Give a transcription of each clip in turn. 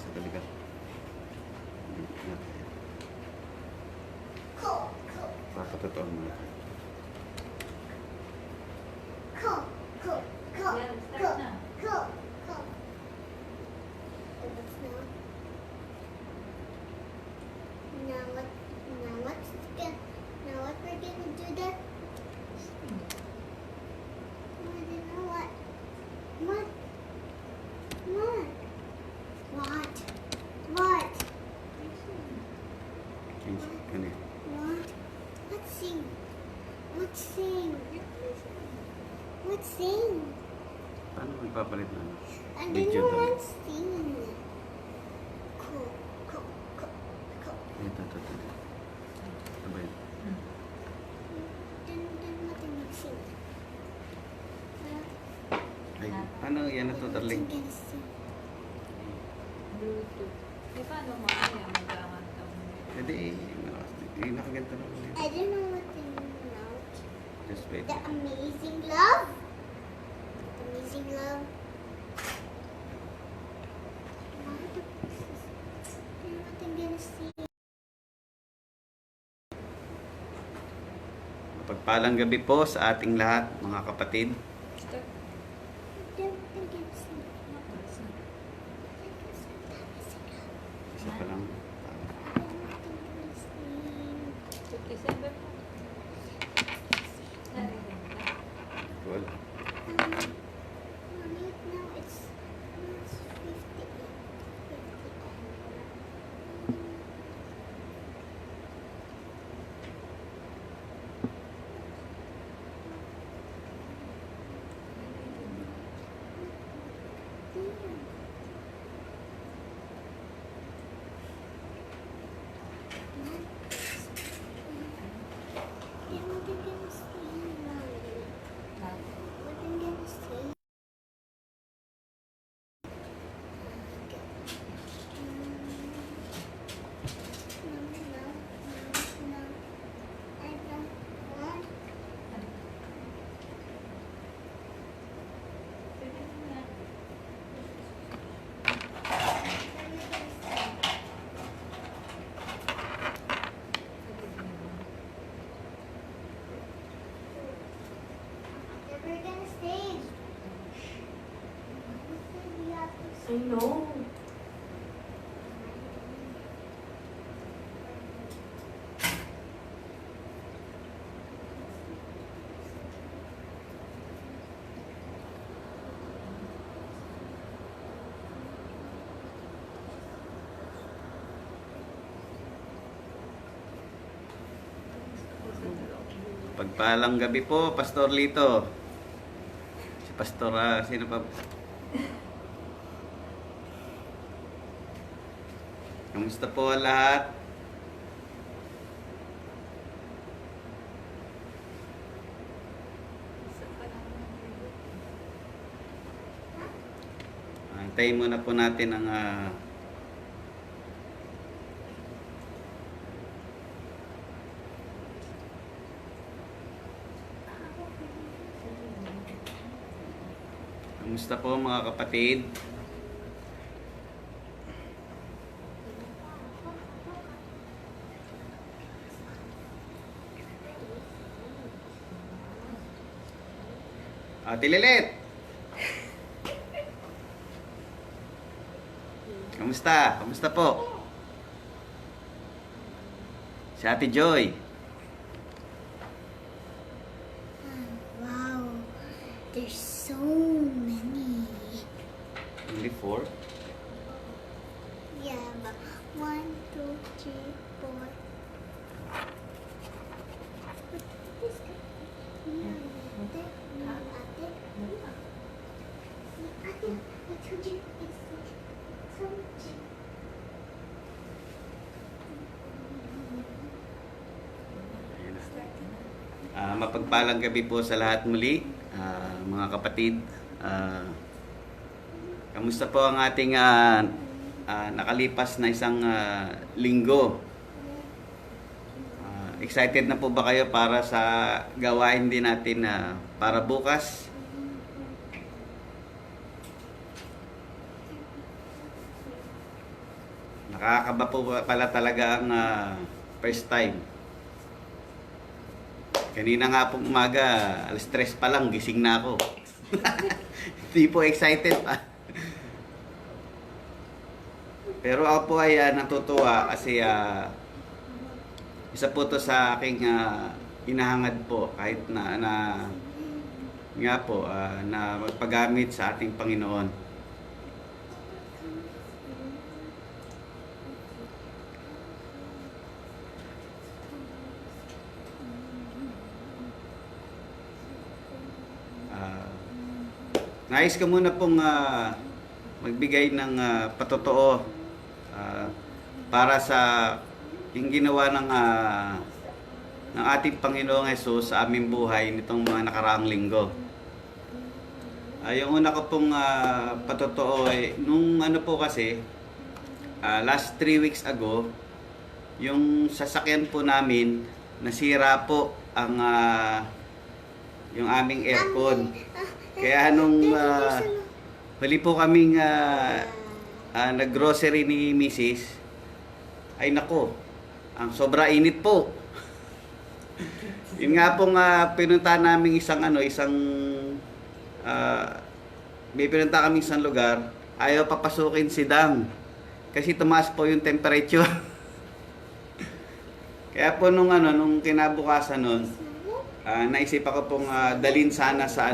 sa balikat. Papatutuan mo na. Yan, start na. Now what we're gonna do there? I don't know what. What? What? What? What? Ano yun? What? Let's sing. Let's sing. Let's sing. Paano magpapalit na? I don't Video know daw. what sing. Cool. Ito. Ano ba yun? Then nothing makes sing. Ay, paano yan na to, darling? Nothing can sing. Bluetooth. Eh, paano mamaya mag-aanganta mo? Hindi, nakaganto na ulit. I don't know what they mean now. Just wait. The amazing love. Amazing love. You're nothing gonna see. Pagpalang gabi po sa ating lahat, mga kapatid. Start. You're nothing gonna see. Isa pa lang. December po. Narinig na. Wala. Mommy, now it's 58. You're nothing gonna see, Mommy. Nothing gonna see. No. I don't want. We're gonna sing. I know. Pagpalang gabi po, Pastor Lito. Si Pastor, sino pa? Kamusta po ang lahat? Antayin muna po natin ang kamusta po mga kapatid? Ate Lilit! Kamusta? Kamusta po? Si Ate Joy. Wow, there's so many. Only 4? Yeah, but 1, 2, 3, 4. I told you it's so much. Mapagpalang gabi po sa lahat muli, mga kapatid. Kamusta po ang ating nakalipas na isang linggo? Excited na po ba kayo para sa gawain din natin para bukas? Nakakaba po pala talaga ang first time. Kanina nga pong umaga, alas 3 pa lang, gising na ako. Hindi po excited pa. Pero ako po ay natutuwa kasi isa po to sa aking inahangad po kahit na nga po na magpagamit sa ating Panginoon. Nais ko muna pong magbigay ng patotoo para sa yung ginawa ng ating Panginoong Hesus sa aming buhay nitong mga nakaraang linggo. Yung una ko pong patotoo nung ano po kasi last 3 weeks ago, yung sasakyan po namin nasira po ang yung aming aircon. Kaya nung huli po kaming nag-grocery ni Mrs. Ay nako, ang sobra init po. Yun nga pong pinunta namin may pinunta kaming isang lugar, ayaw papasukin si Dang kasi tumaas po yung temperature. Kaya po nung kinabukasan nun, naisip ako pong dalhin sana sa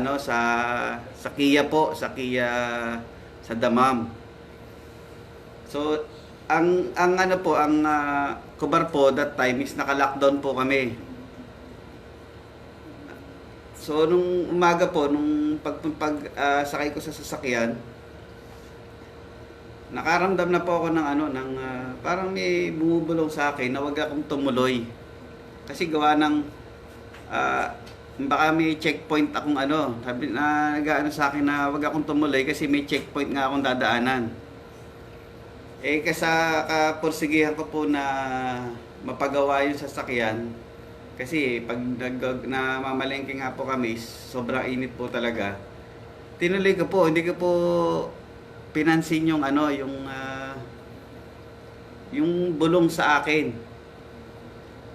sa Kia po, sa Kia sa Damam. So ang Kubar po that time is naka-lockdown po kami. So nung umaga po nung sakay ko sa sasakyan, nakaramdam na po ako ng parang may bumubulong sa akin na wag akong tumuloy. Kasi gawa ng baka may checkpoint akong sabi na nag-aano sa akin na wag akong tumuloy kasi may checkpoint nga akong dadaanan. Kapursigihan ko po na mapagawa yung sasakyan kasi pag namamalengke nga po kami, sobrang init po talaga. Tinuloy ko po, hindi ko po pinansin yung bulong sa akin.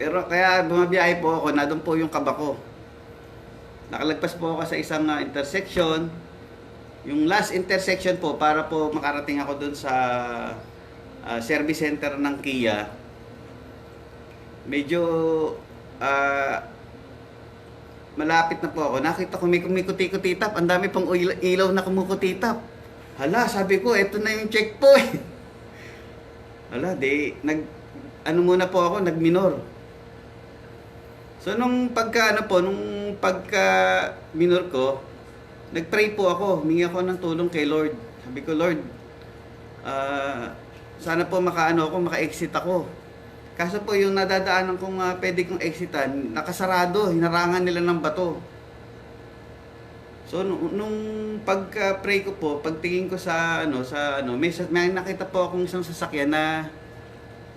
Pero kaya bumabiyahe po ako, na doon po yung kaba ko. Nakalagpas po ako sa isang intersection. Yung last intersection po, para po makarating ako doon sa service center ng Kia. Medyo malapit na po ako. Nakita ko may kumikutitap. Ang dami pong ilaw na kumukutitap. Hala, sabi ko, eto na yung checkpoint. Hala, muna po ako, nag-minor. So nung pagka minor ko, nagpray po ako, humingi ako ng tulong kay Lord. Sabi ko, Lord, sana po maka-exit ako. Kaso po yung nadadaanan kong pwede kong exitan, nakasarado, hinarangan nila ng bato. So nung pagka-pray ko po, pagtingin ko may nakita po akong isang sasakyan na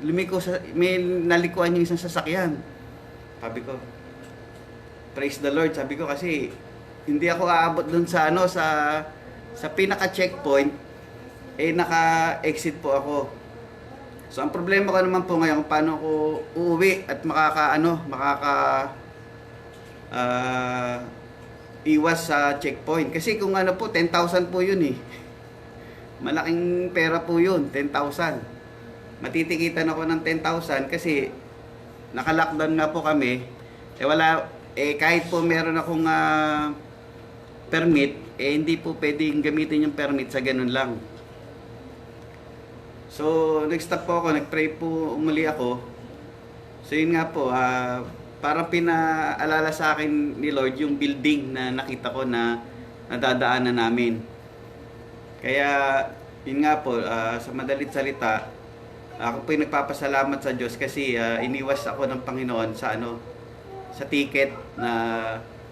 may nalikuan yung isang sasakyan. Sabi ko, praise the Lord. Sabi ko kasi hindi ako aabot dun sa pinaka-checkpoint, naka-exit po ako. So ang problema ko naman po ngayon kung paano ako uuwi at iwas sa checkpoint. Kasi kung po, 10,000 po yun eh. Malaking pera po yun, 10,000. Matitikitan ako ng 10,000 kasi naka-lockdown nga po kami. Kahit po meron akong permit, hindi po pwedeng gamitin yung permit sa ganun lang. So, nag-stop po ako, nag-pray po, umuli ako. So, yun nga po, parang pinaalala sa akin ni Lord yung building na nakita ko na nadadaanan namin. Kaya, yun nga po, sa madalit salita, ako po yung nagpapasalamat sa Diyos kasi iniwas ako ng Panginoon sa ticket na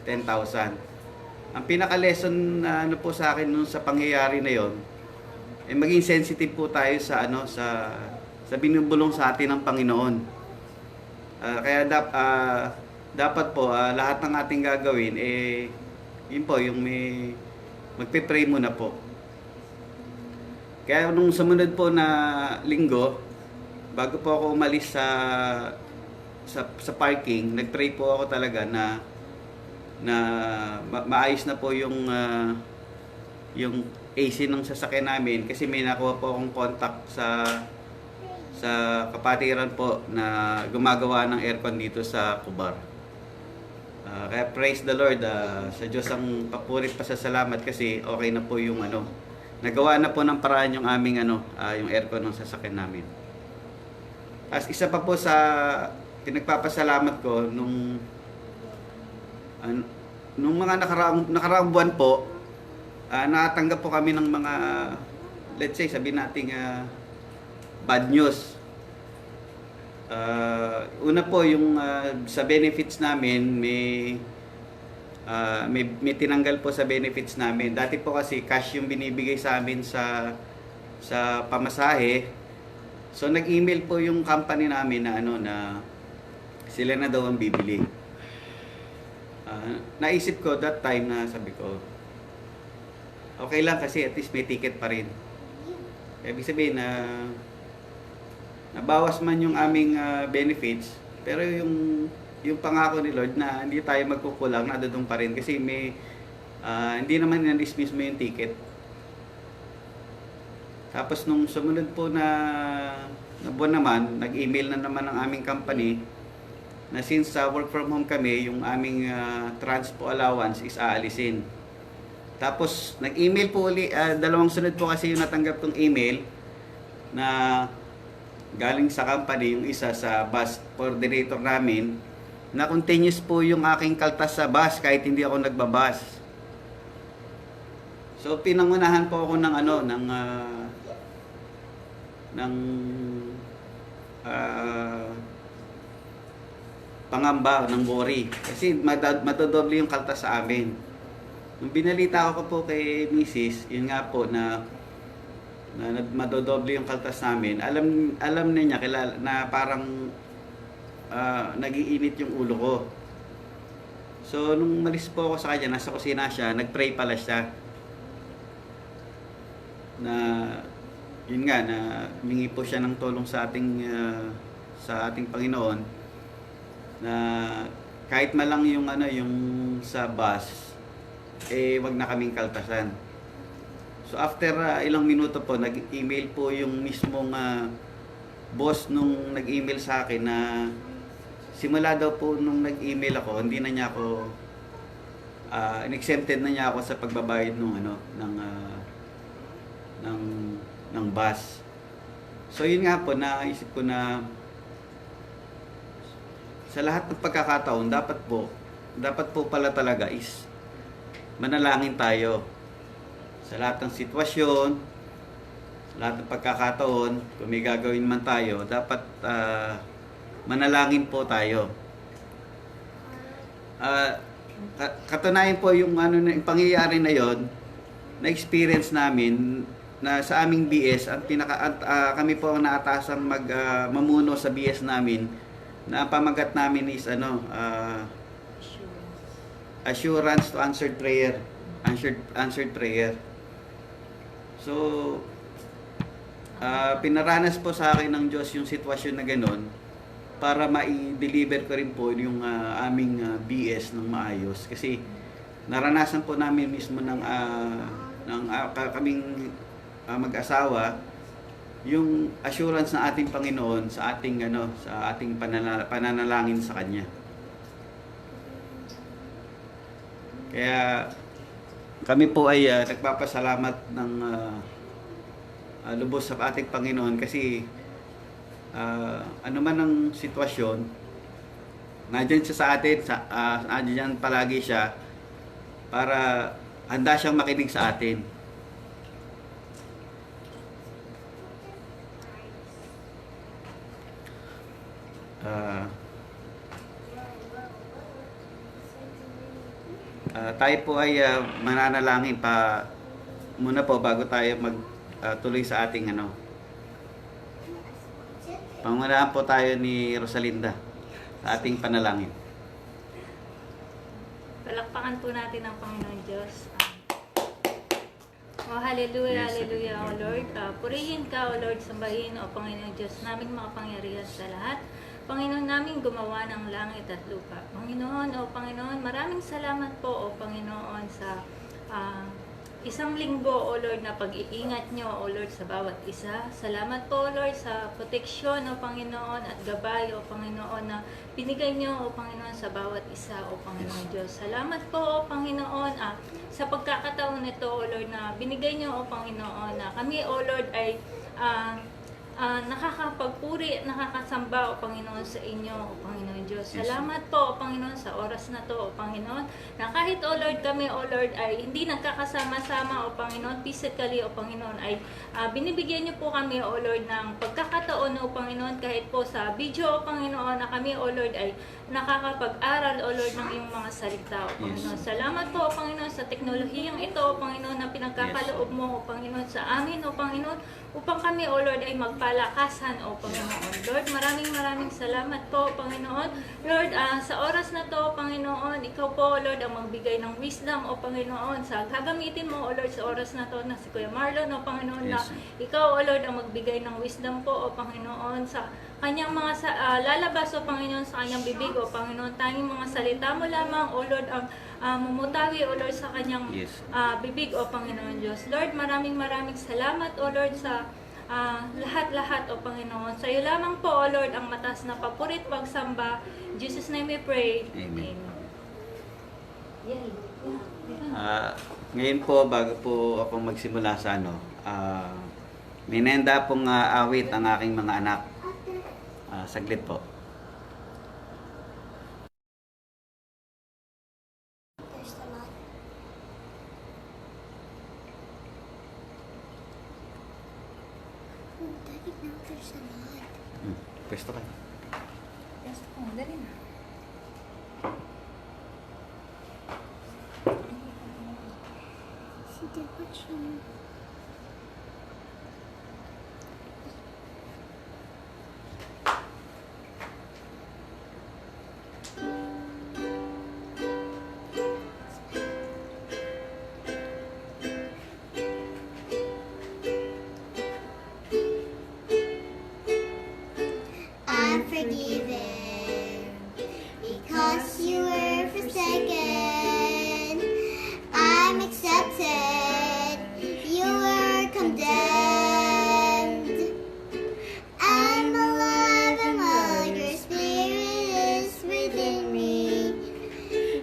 10,000. Ang pinaka-lesson po sa akin sa pangyayari na yon, maging sensitive po tayo sa binubulong sa atin ng Panginoon. Kaya dapat po lahat ng ating gagawin yun po yung magpe-pray muna po. Kaya nung sumunod po na linggo, bago po ako umalis sa parking, nag-pray po ako talaga na maayos na po yung AC ng sasakyan namin kasi may nakuha po akong contact sa kapatiran po na gumagawa ng aircon dito sa Kubar. Kaya praise the Lord, sa Diyos ang papuri pasasalamat kasi okay na po yung nagawa na po ng paraan yung aming yung aircon ng sasakyan namin. As isa pa po sa pinagpapasalamat ko nung mga nakaraang buwan po, nakatanggap po kami ng mga, let's say, sabihin nating bad news. Una po yung sa benefits namin, may tinanggal po sa benefits namin. Dati po kasi cash yung binibigay sa amin sa pamasahe. So nag-email po yung company namin na sila na daw ang bibili. Naisip ko that time na sabi ko, okay lang kasi at least may ticket pa rin. Ibig sabihin na nabawas man yung aming benefits, pero yung pangako ni Lord na hindi tayo magkukulang, nadudong pa rin kasi hindi naman na-dismiss mo yung ticket. Tapos nung sumunod po na buwan naman, nag-email na naman ang aming company na since work from home kami, yung aming transpo allowance is aalisin. Tapos nag-email po uli, dalawang sunod po kasi yung natanggap kong email na galing sa company, yung isa sa bus coordinator namin, na continuous po yung aking kaltas sa bus kahit hindi ako nagbabas. So pinangunahan po ako ng pangamba, ng worry. Kasi madodoble yung kaltas sa amin. Nung binalita ko po kay Mrs., yun nga po na madodoble yung kaltas namin, alam na niya na parang nagiinit yung ulo ko. So nung malis po ako sa kanya, nasa kusina siya, nagpray pala siya na yun nga, na humingi po siya ng tulong sa ating Panginoon na kahit malang yung yung sa bus wag na kaming kaltasan. So after ilang minuto po, nag-email po yung mismong boss nung nag-email sa akin na simula daw po nung nag-email ako, hindi na niya ako exempted na niya ako sa pagbabayad ng bus. So yun nga po, naisip ko na sa lahat ng pagkakataon, dapat po pala talaga is manalangin tayo. Sa lahat ng sitwasyon, sa lahat ng pagkakataon, kung may gagawin man tayo, dapat manalangin po tayo. Katunayan po yung yung pangyayari na yon, na experience namin na sa aming BS, kami po ang naatasang mamuno sa BS namin, na ang pamagat namin is assurance to answered prayer. Answered prayer. So pinaranas po sa akin ng Diyos yung sitwasyon na gano'n para ma-deliver ko rin po yung aming BS ng maayos, kasi naranasan po namin mismo ng kaming mag-asawa yung assurance ng ating Panginoon sa ating pananalangin sa Kanya. Kaya kami po ay nagpapasalamat ng lubos sa ating Panginoon kasi ano man ang sitwasyon, nandiyan siya sa atin, nandiyan palagi siya para handa siyang makinig sa atin. Tayo po ay mananalangin pa muna po bago tayo magtuloy sa ating pangunahan po tayo ni Rosalinda sa ating panalangin. Palakpakan po natin ang Panginoon Diyos. O hallelujah, Yes, hallelujah, O hallelujah. Lord. Purihin ka, O Lord, sambahin, O Panginoon Diyos naming makapangyarihan sa lahat. Panginoon namin gumawa ng langit at lupa. Panginoon, O Panginoon, maraming salamat po, O Panginoon, sa isang linggo, O Lord, na pag-iingat nyo, O Lord, sa bawat isa. Salamat po, O Lord, sa proteksyon, O Panginoon, at gabay, O Panginoon, na binigay nyo, O Panginoon, sa bawat isa, O Panginoon Diyos. Salamat po, O Panginoon, sa pagkakataon nito, O Lord, na binigay nyo, O Panginoon, na kami, O Lord, ay nakakapagpuri at nakakasamba, O Panginoon, sa inyo, O Panginoon Diyos. Yes, Salamat po, O Panginoon, sa oras na to, O Panginoon, na kahit, O Lord, kami, O Lord, ay hindi nagkakasama-sama, O Panginoon, physically, O Panginoon, ay binibigyan niyo po kami, O Lord, ng pagkakataon, O Panginoon, kahit po sa video, O Panginoon, na kami, O Lord, ay nakakapag-aral, O Lord, ng iyong mga salita, O Panginoon. Yes. Salamat po, O Panginoon, sa teknolohiyang ito, O Panginoon, na pinagkakaloob mo, O Panginoon, sa amin, O Panginoon, upang kami, O Lord, ay magpalakasan, O Panginoon. Lord, maraming salamat po, Panginoon. Lord, sa oras na to, Panginoon, ikaw po, O Lord, ang magbigay ng wisdom, O Panginoon, sa gagamitin mo, O Lord, sa oras na to, na si Kuya Marlon, O Panginoon, na Yes. ikaw, O Lord, ang magbigay ng wisdom po, O Panginoon, sa kanyang mga lalabas, O Panginoon, sa kanyang bibig, O Panginoon, tanging mga salita mo lamang, O Lord, ang mumutawi, O Lord, sa kanyang Yes. bibig, O Panginoon Diyos. Lord, maraming salamat, O Lord, sa lahat-lahat, O Panginoon. Sa iyo lamang po, O Lord, ang mataas na papurit, pagsamba. In Jesus' name we pray. Amen. Yay. Ngayon po, bago po ako magsimula sa may nenda pong awit ang aking mga anak. Saglit po. There's a lot. Oh, Daddy, now there's a lot. Pwesto ka. Yes, dali na. See, they're watching. I'm forgiven because you were forsaken. I'm accepted. You were condemned. I'm alive and well. Your spirit is within me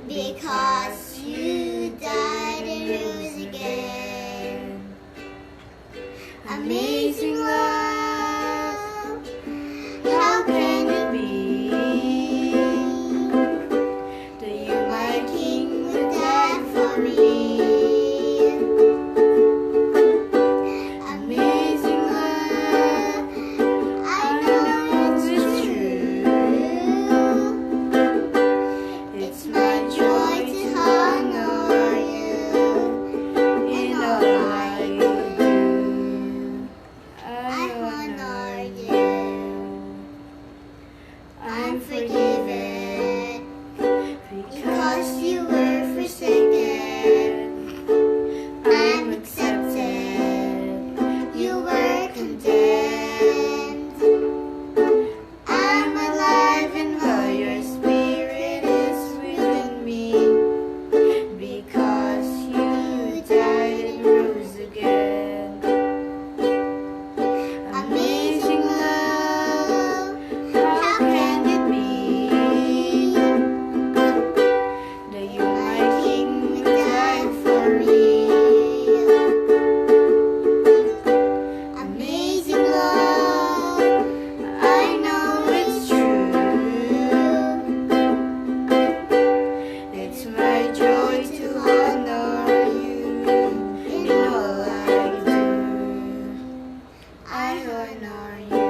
because you died and rose again. Amazing love. How can it be that you, my King, would die for me? Amazing love, I know it's true. It's my joy to honor you in all I do. I honor you. I'm forgiven because you were forsaken. I'm accepted. You were condemned. I'm alive and well. Your spirit is within me because you died and rose again. Amazing love, how can it be that you, my King, would die for me? Amazing love, I know it's true. It's my joy to honor you in all I do. I honor you,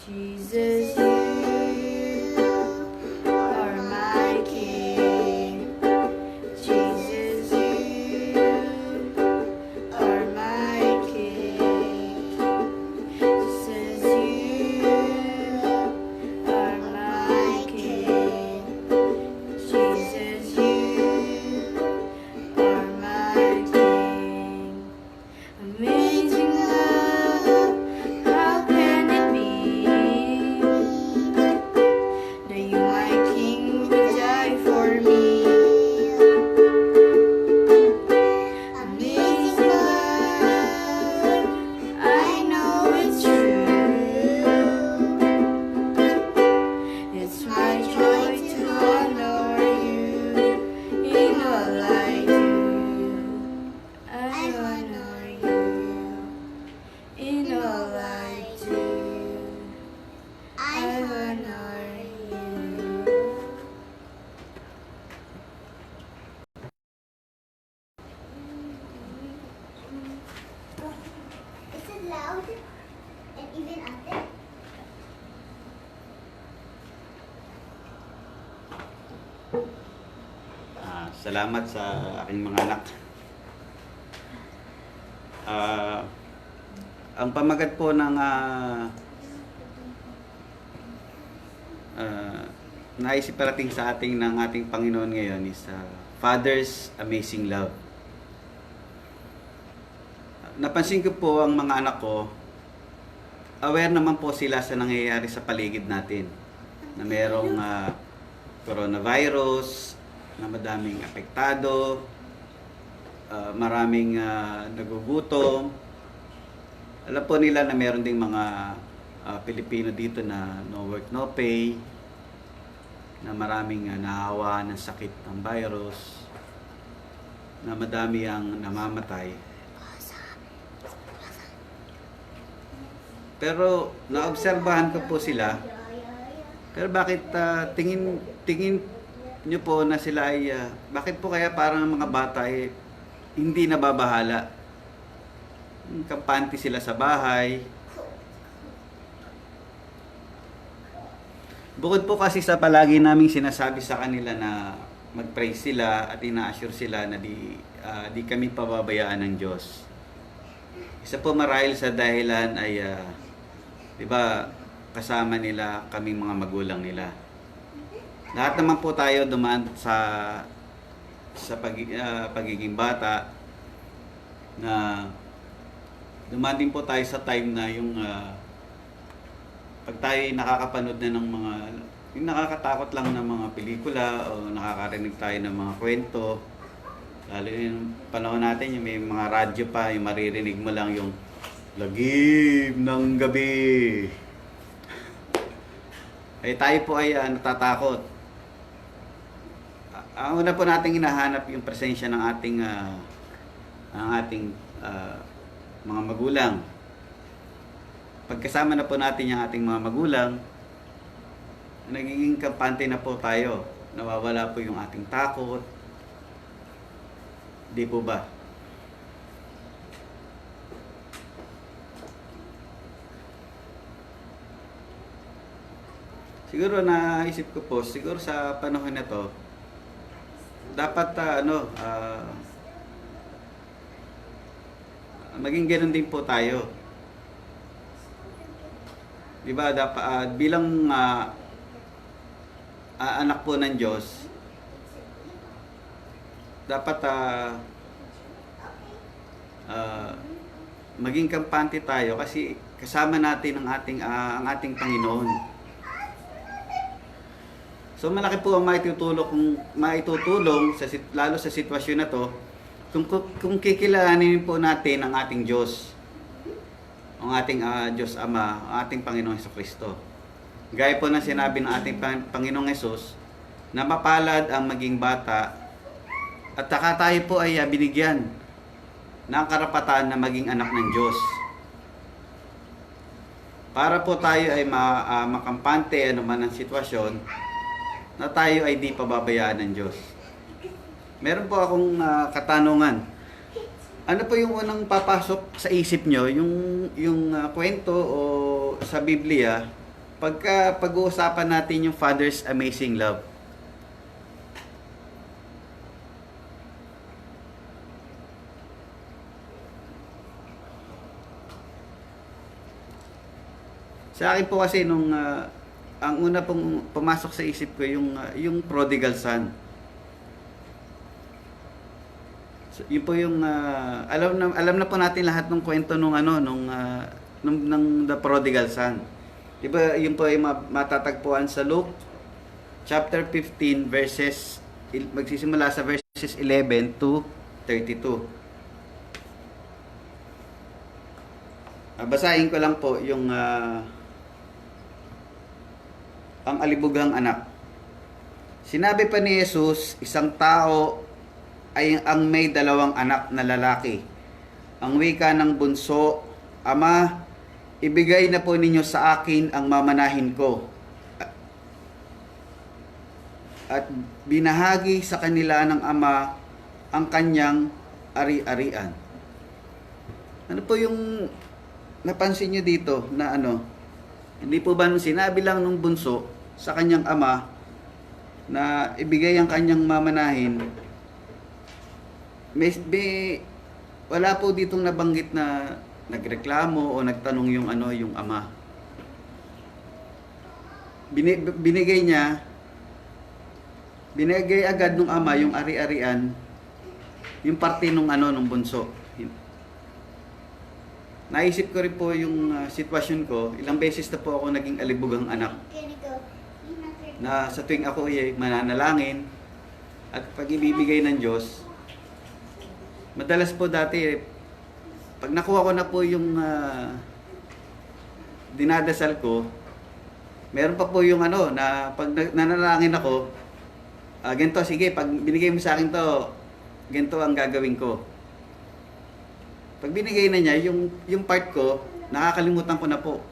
Jesus. You are my King, Jesus. You are my King, Jesus. You are my King, Jesus. You are my King. And even after. Salamat sa aking mga anak. Ang pamagat po ng naisip parating sa ating ng ating Panginoon ngayon is Father's Amazing Love. Napansin ko po ang mga anak ko, aware naman po sila sa nangyayari sa paligid natin. Na merong coronavirus, na madaming apektado, maraming nagugutom. Alam po nila na meron ding mga Pilipino dito na no work, no pay, na maraming nahawa ng sakit ng virus, na madami ang namamatay. Pero naobserbahan ko po sila. Pero bakit tingin nyo po na sila ay bakit po kaya parang mga bata ay hindi nababahala? Kampante sila sa bahay. Bukod po kasi sa palagi naming sinasabi sa kanila na mag-pray sila at ina-assure sila na di kami pababayaan ng Diyos. Isa po marahil sa dahilan ay di ba, kasama nila kaming mga magulang nila. Lahat naman po tayo dumaan sa pagiging bata, na dumaan din po tayo sa time na yung pag tayo nakakapanood na ng mga yung nakakatakot lang ng mga pelikula o nakakarinig tayo ng mga kwento, lalo yung panahon natin yung may mga radyo pa, yung maririnig mo lang yung lagim ng gabi. Eh tayo po ay natatakot. Ang una po nating hinahanap yung presensya ng ating mga magulang. Pagkasama na po natin yung ating mga magulang, nagiging kampante na po tayo. Nawawala po yung ating takot. Di po ba? Siguro naisip ko po, siguro sa panahon na to, dapat maging ganoon din po tayo. Di ba, dapat bilang anak po ng Diyos, dapat maging kampante tayo kasi kasama natin ang ating Panginoon. So malaki po ang maitutulong lalo sa sitwasyon na to kung kikilanin po natin ang ating Diyos, ang ating Diyos Ama, ang ating Panginoong Jesucristo. Gaya po ng sinabi ng ating Panginoong Jesus na mapalad ang maging bata at saka tayo po ay binigyan ng karapatan na maging anak ng Diyos. Para po tayo ay makampante anuman ang sitwasyon, na tayo ay di pababayaan ng Diyos. Meron po akong katanungan. Ano po yung unang papasok sa isip nyo? Yung kwento o sa Biblia, pag-uusapan natin yung Father's Amazing Love. Sa akin po kasi ang una pong pumasok sa isip ko yung prodigal son. So, yun po yung alam na po natin lahat ng kwento nung the prodigal son. 'Di ba? Yun po ay matatagpuan sa Luke chapter 15 verses magsisimula sa verses 11 to 32. Basahin ko lang po yung ang alibughang anak. Sinabi pa ni Jesus, isang tao ay ang may dalawang anak na lalaki. Ang wika ng bunso, Ama, ibigay na po ninyo sa akin ang mamanahin ko. At binahagi sa kanila ng ama ang kanyang ari-arian. Ano po yung napansin nyo dito na ano, hindi po ba nung sinabi lang nung bunso sa kanyang ama na ibigay ang kanyang mamanahin, wala po ditong nabanggit na nagreklamo o nagtanong yung ano, yung ama. Binigay agad nung ama yung ari-arian, yung parte nung ano, nung bunso. Naisip ko rin po yung sitwasyon ko, ilang beses na po ako naging alibugang anak. Gonna go. You're not very Na sa tuwing ako ay mananalangin at pag ibibigay ng Diyos, madalas po dati, pag nakuha ko na po yung dinadasal ko, meron pa po yung ano, na pag nanalangin ako, ganito, sige, pag binigay mo sa akin to, ganito ang gagawin ko. Pag binigay na niya, yung part ko, nakakalimutan ko na po.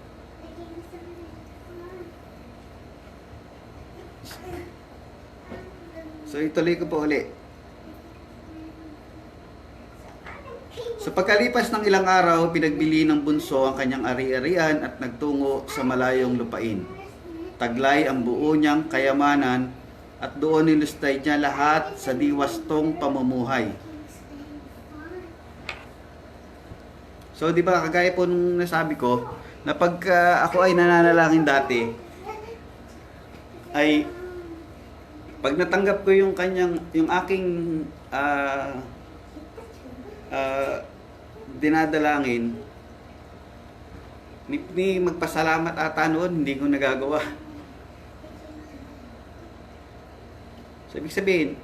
So, ituloy ko po uli. Sa pagkalipas ng ilang araw, pinagbili ng bunso ang kanyang ari-arian at nagtungo sa malayong lupain. Taglay ang buo niyang kayamanan at doon nilustay niya lahat sa diwastong pamumuhay. So, di ba, kagaya po nung nasabi ko, na pagka ako ay nananalangin dati, ay pag natanggap ko yung aking dinadalangin, ni magpasalamat ata noon, hindi ko nagagawa. So, ibig sabihin,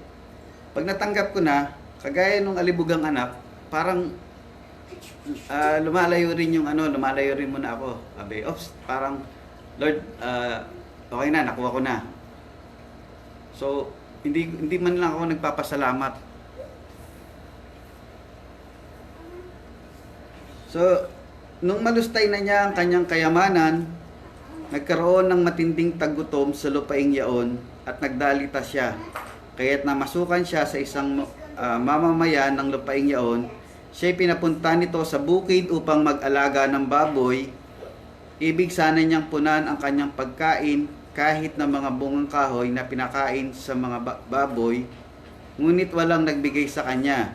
pag natanggap ko na, kagaya nung alibugang anak, parang lumalayo rin yung ano, lumalayo rin muna ako. Sabi, oops, parang, Lord, okay na, nakuha ko na. So, hindi man lang ako nagpapasalamat. So, nung malustay na niya ang kanyang kayamanan, nagkaroon ng matinding tagutom sa lupaing yaon at nagdalita siya. Kaya't namasukan siya sa isang mamamayan ng lupaing yaon. Siya'y pinapunta nito sa bukid upang mag-alaga ng baboy. Ibig sana niyang punan ang kanyang pagkain kahit na mga bungang kahoy na pinakain sa mga baboy, ngunit walang nagbigay sa kanya.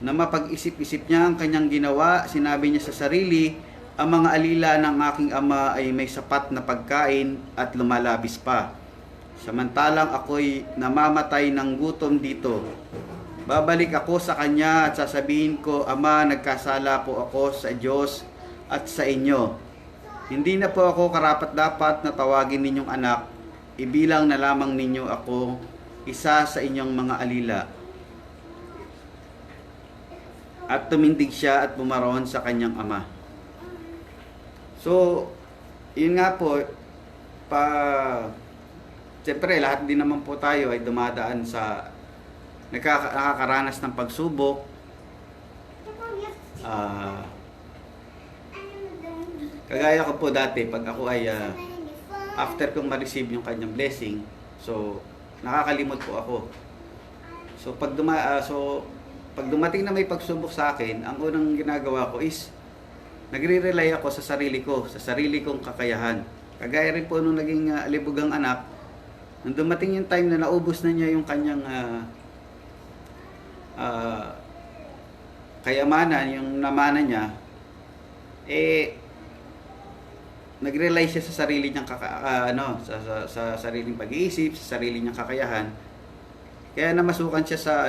Na mapag-isip-isip niya ang kanyang ginawa, sinabi niya sa sarili, ang mga alila ng aking ama ay may sapat na pagkain at lumalabis pa. Samantalang ako'y namamatay ng gutom dito. Babalik ako sa kanya at sasabihin ko, Ama, nagkasala po ako sa Diyos at sa inyo. Hindi na po ako karapat-dapat na tawagin ninyong anak. Ibilang na lamang ninyo ako isa sa inyong mga alila. At tumindig siya at bumaron sa kanyang ama. So, yun nga po, siyempre lahat din naman po tayo ay dumadaan sa nakakaranas ng pagsubok. Kagaya ko po dati, pag ako ay after kong ma-receive yung kanyang blessing, so nakakalimot po ako. So pag dumating na may pagsubok sa akin, ang unang ginagawa ko is nagre-rely ako sa sarili ko, sa sarili kong kakayahan. Kagaya rin po nung naging alibugang anak, nung dumating yung time na naubos na niya yung kanyang kayamanan, yung namana niya, nag-rely siya sa sarili niyang sa sariling pag-iisip, sa sarili niyang kakayahan. Kaya namasukan siya sa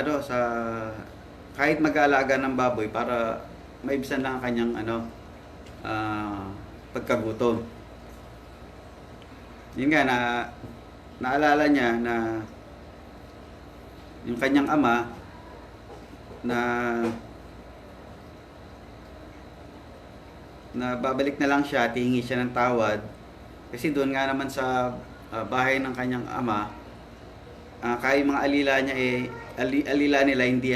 kahit mag-aalaga ng baboy para maibsan lang ang kanyang pagkagutom. Yun nga, naalala niya na yung kanyang ama na babalik na lang siya at hihingi siya ng tawad kasi doon nga naman sa bahay ng kanyang ama, kaya yung mga alila niya alila nila hindi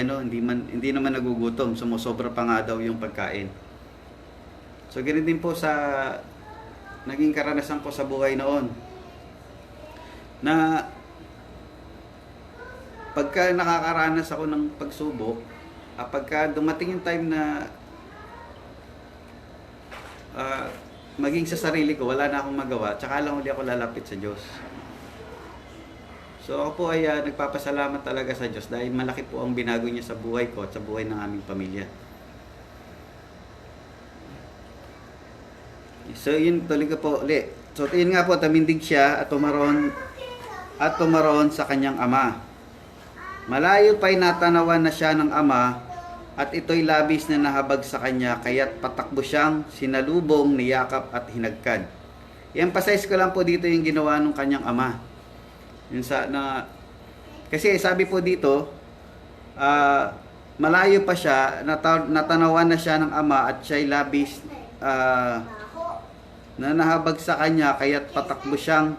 naman nagugutom, sumusobra pa nga daw yung pagkain. So ganoon din po sa naging karanasan ko sa buhay noon, na pagka nakakaranas ako ng pagsubok, pagka dumating yung time na maging sa sarili ko, wala na akong magawa, tsaka lang uli ako lalapit sa Diyos. So ako po ay nagpapasalamat talaga sa Diyos dahil malaki po ang binago niya sa buhay ko at sa buhay ng aming pamilya. So yun, tuloy ko po uli. So yun nga po, tamindig siya at tumaroon sa kanyang ama. Malayo pa'y natanawan na siya ng ama at ito'y labis na nahabag sa kanya, kaya't patakbo siyang sinalubong, niyakap at hinagkan. I-emphasize ko lang po dito yung ginawa ng kanyang ama. Kasi sabi po dito, malayo pa siya, natanawan na siya ng ama at siya'y labis na nahabag sa kanya, kaya't patakbo siyang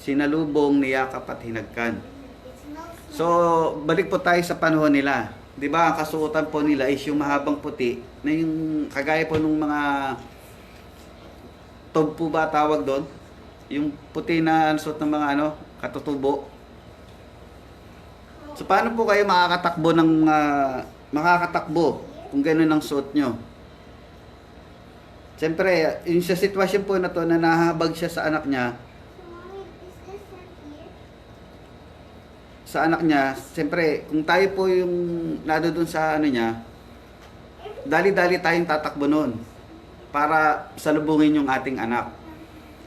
sinalubong, niyakap at hinagkan. So, balik po tayo sa panahon nila. 'Di ba? Ang kasuotan po nila is yung mahabang puti na yung kagaya po nung mga tob po ba tawag doon? Yung puti na suot ng mga katutubo. So paano po kayo makakatakbo kung gano'n ang suot nyo? Siyempre, yung sa sitwasyon po na to na nahabag siya sa anak niya, siyempre, kung tayo po yung nado dun sa niya, dali-dali tayong tatakbo nun para salubungin yung ating anak.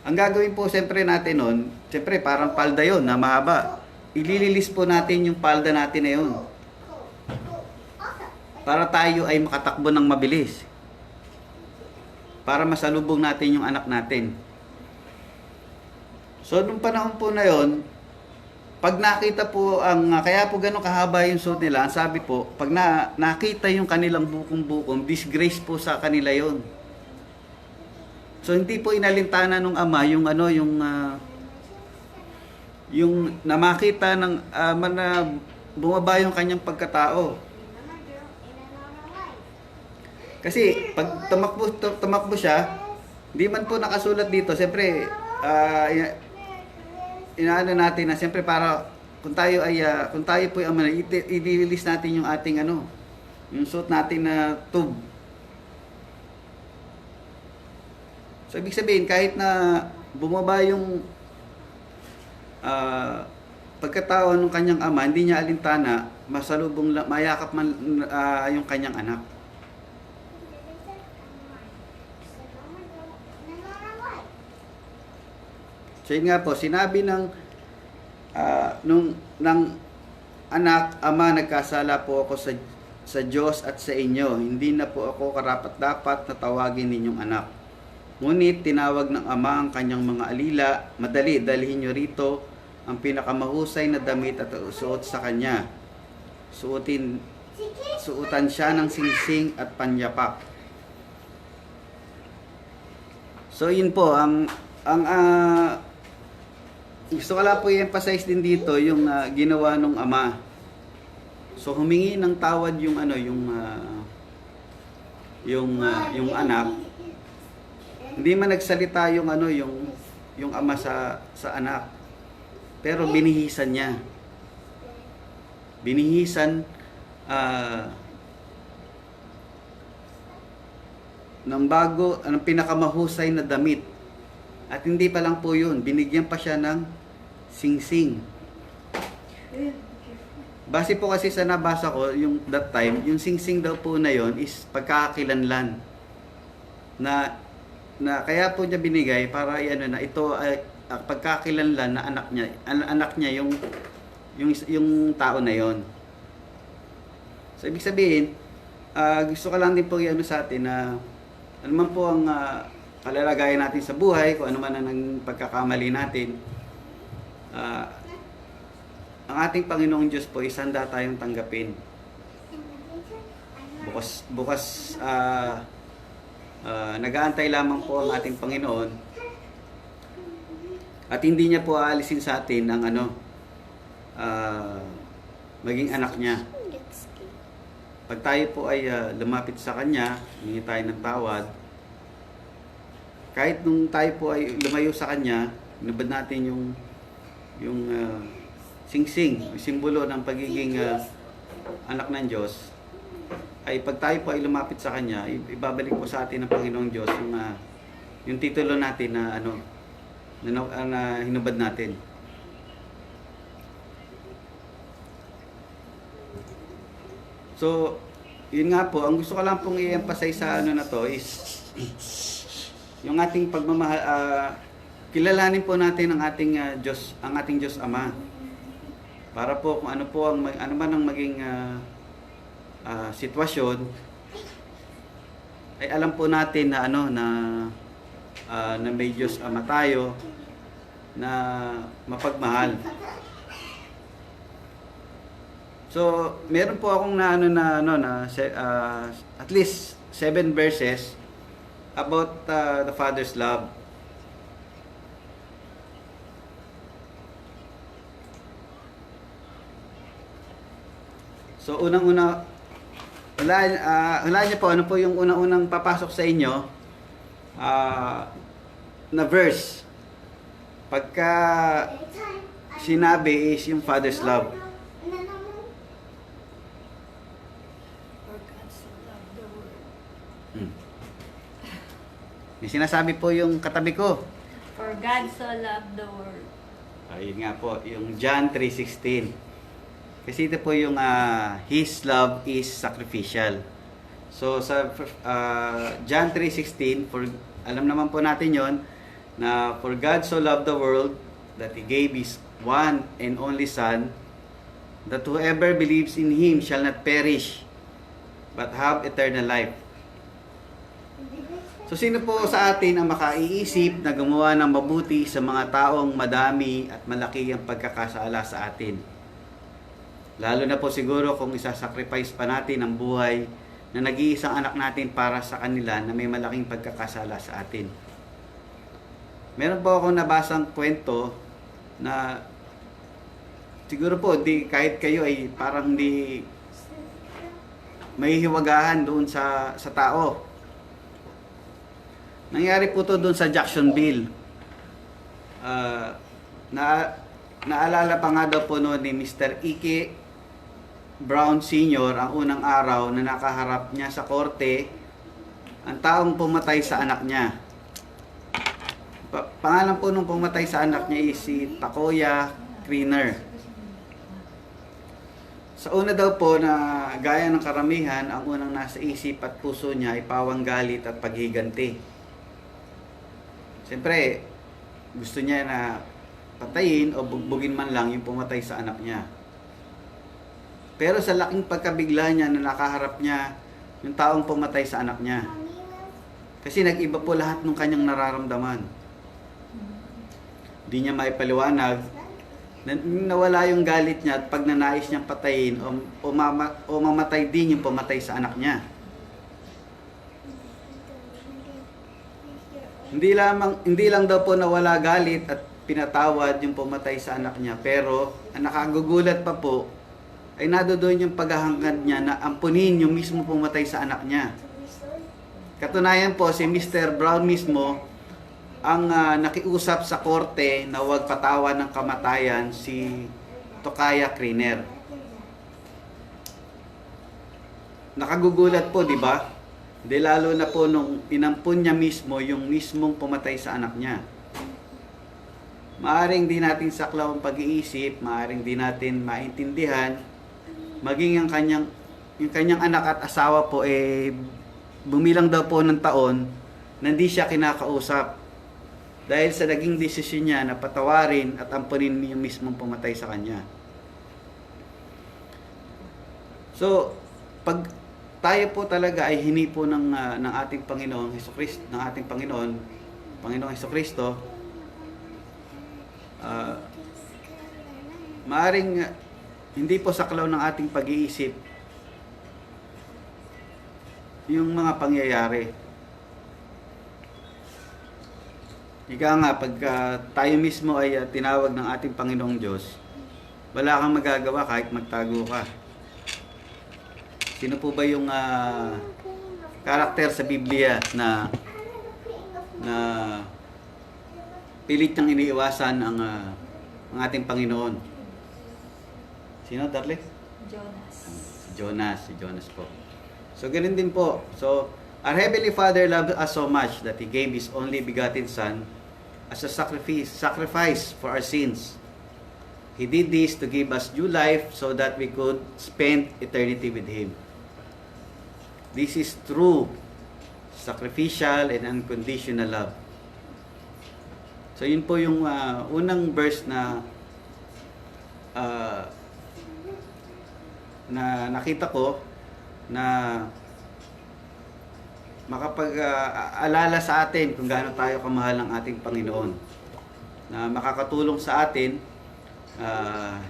Ang gagawin po siyempre natin nun, siyempre parang palda yon na mahaba. Ilililis po natin yung palda natin na yun para tayo ay makatakbo ng mabilis. Para masalubong natin yung anak natin. So, nung panahon po na yon, pag nakita po kaya po gano'ng kahaba yung suot nila, ang sabi po, pag nakita yung kanilang bukong-bukong, disgrace po sa kanila yon. So hindi po inalintana nung ama yung yung na makita ng na bumaba yung kanyang pagkatao. Kasi pag tumakbo siya, hindi man po nakasulat dito, siyempre inaano natin na siyempre para kung tayo po ay i-release natin yung ating yung suit natin na tube. So ibig sabihin kahit na bumaba yung pagkatao ng kanyang ama, hindi niya alintana, masalubong mayakap man yung kanyang anak. So yun nga po, sinabi ng anak, ama, nagkasala po ako sa Diyos at sa inyo. Hindi na po ako karapat-dapat na tawagin ninyong anak. Ngunit tinawag ng ama ang kanyang mga alila, madali, dalhin nyo rito ang pinakamahusay na damit at suot sa kanya. Suotan siya ng singsing at panyapak. So yun po, gusto ko lang po i-emphasize din dito yung ginawa ng ama. So humingi ng tawad yung anak. Hindi man nagsalita yung ama sa anak. Pero binihisan niya. Binihisan ng pinakamahusay na damit. At hindi pa lang po yun, binigyan pa siya ng singsing. Base po kasi sa nabasa ko, yung that time, yung singsing daw po na yon is pagkakakilanlan. Na kaya po niya binigay para na ito ay pagkakakilanlan na anak niya yung tao na yon. So ibig sabihin, gusto ko lang din po sa atin na ano man po ang kalalagayan natin sa buhay, kung ano man ang pagkakamali natin, ang ating Panginoong Diyos po, isanda tayong tanggapin. Bukas nag-aantay lamang po ang ating Panginoon at hindi niya po aalisin sa atin ang maging anak niya. Pag tayo po ay lumapit sa Kanya, humingi tayo ng tawad, kahit nung tayo po ay lumayo sa Kanya, inubad natin yung singsing, yung simbolo ng pagiging anak ng Diyos, ay pag tayo po ay lumapit sa Kanya, ibabalik po sa atin ng Panginoong Diyos yung titulo natin na ano, na hinubad natin. So, yun nga po, ang gusto ko lang pong i-emphasize sa ano na to is yung ating pagmamahal, kilalanin po natin ang ating Diyos, ang ating Diyos Ama. Para po kung ano po ang ano man ang maging sitwasyon, ay alam po natin na ano na may Diyos Ama tayo na mapagmahal. So, meron po akong at least 7 verses about the Father's love. So, unang-una, hulaan niyo po, ano po yung unang-unang papasok sa inyo na verse. Pagka sinabi is yung Father's love. For God so loved the world. May sinasabi po yung katabi ko. For God so loved the world. Ayun nga po, yung John 3:16. Kasi ito po yung His love is sacrificial. So sa John 3:16, alam naman po natin yon na for God so loved the world that He gave His one and only Son, that whoever believes in Him shall not perish, but have eternal life. So sino po sa atin ang makaiisip na gumawa ng mabuti sa mga taong madami at malaki ang pagkakasala sa atin? Lalo na po siguro kung isasacrifice pa natin ang buhay na nag-iisang anak natin para sa kanila na may malaking pagkakasala sa atin. Meron po akong nabasang kwento na siguro po kahit kayo ay parang di may hiwagahan doon sa tao. Nangyari po to doon sa Jacksonville. Naalala pa nga daw po noon ni Mr. Ike Brown Sr. ang unang araw na nakaharap niya sa korte ang taong pumatay sa anak niya. Pangalan po nung pumatay sa anak niya is si Takoya Creener. Sa una daw po na gaya ng karamihan, ang unang nasa isip at puso niya ay pawang galit at paghiganti. Siyempre, gusto niya na patayin o bugbugin man lang yung pumatay sa anak niya. Pero sa laking pagkabigla niya na nakaharap niya yung taong pumatay sa anak niya. Kasi nag-iba po lahat ng kanyang nararamdaman. Di niya maipaliwanag. Nawala yung galit niya at pag nanais niyang patayin o mamatay din yung pumatay sa anak niya. Hindi lang daw po nawala galit at pinatawad yung pumatay sa anak niya, pero ang nakagugulat pa po ay nadoon yung paghahangad niya na ampunin yung mismo pumatay sa anak niya. Katunayan po, si Mr. Brown mismo ang nakiusap sa korte na huwag patawan ng kamatayan si Takoya Creener. Nakagugulat po, di ba? Di lalo na po nung inampun niya mismo yung mismong pumatay sa anak niya. Maaring di natin saklaw ang pag-iisip, maaring di natin maintindihan, maging yung kanyang anak at asawa po bumilang daw po ng taon na hindi siya kinakausap dahil sa naging desisyon niya na patawarin at ampunin yung mismong pumatay sa kanya. So, pag tayo po talaga ay hinipo ng ating Panginoong Hesukristo, Panginoong Hesukristo, maaring hindi po saklaw ng ating pag-iisip yung mga pangyayari. Ika nga, pag tayo mismo ay tinawag ng ating Panginoong Diyos, wala kang magagawa kahit magtago ka. Sino po ba yung karakter sa Biblia na pilit niyang iniiwasan ang ating Panginoon? Sino, Darle? Jonas. Si Jonas po. So, ganun din po. So, Our Heavenly Father loved us so much that He gave His only begotten Son as a sacrifice for our sins. He did this to give us new life so that we could spend eternity with Him. This is true, sacrificial, and unconditional love. So yun po yung unang verse na nakita ko na makapag-alala sa atin kung gaano tayo kamahal ng ating Panginoon. Na makakatulong sa atin na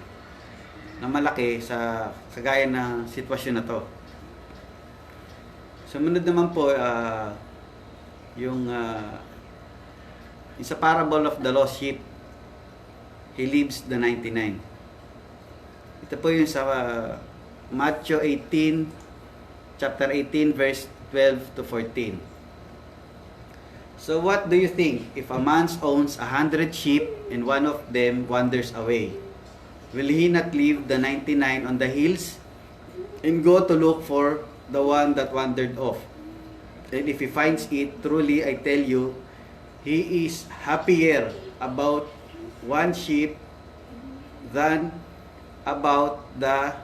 malaki sa kagaya na sitwasyon na to. Sumunod naman po yung sa parable of the lost sheep, he leaves the 99. Ito po yung sa Matthew 18, chapter 18, verse 12 to 14. So what do you think if a man owns 100 sheep and one of them wanders away? Will he not leave the 99 on the hills and go to look for the one that wandered off? And if he finds it, truly I tell you, he is happier about one sheep than about the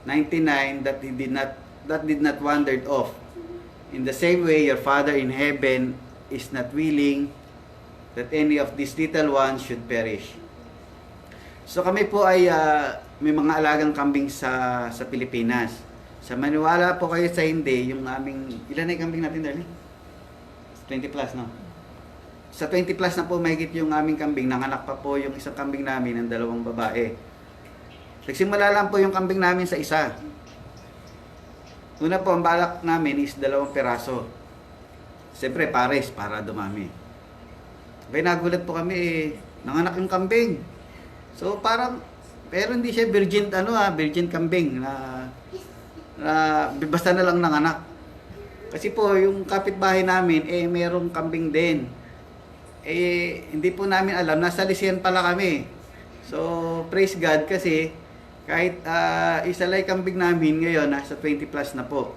99 that did not wandered off. In the same way, your Father in heaven is not willing that any of these little ones should perish. So kami po ay may mga alagang kambing sa Pilipinas. Sa maniwala po kayo sa hindi, yung aming, ilan na yung kambing natin, darling? 20 plus, no? Sa 20 plus na po mahigit yung aming kambing, nanganak pa po yung isang kambing namin ng 2 babae. Nagsimula lang po yung kambing namin sa isa. Una po, ang balak namin is 2 peraso. Siyempre, pares para dumami. Kaya nagulat po kami, nanganak yung kambing. So, parang, pero hindi siya virgin, virgin kambing na basta na lang nanganak. Kasi po, yung kapitbahay namin, merong kambing din. Hindi po namin alam, nasa lisiyan pala kami. So, praise God kasi, kahit isa lang kambing namin ngayon, nasa 20 plus na po.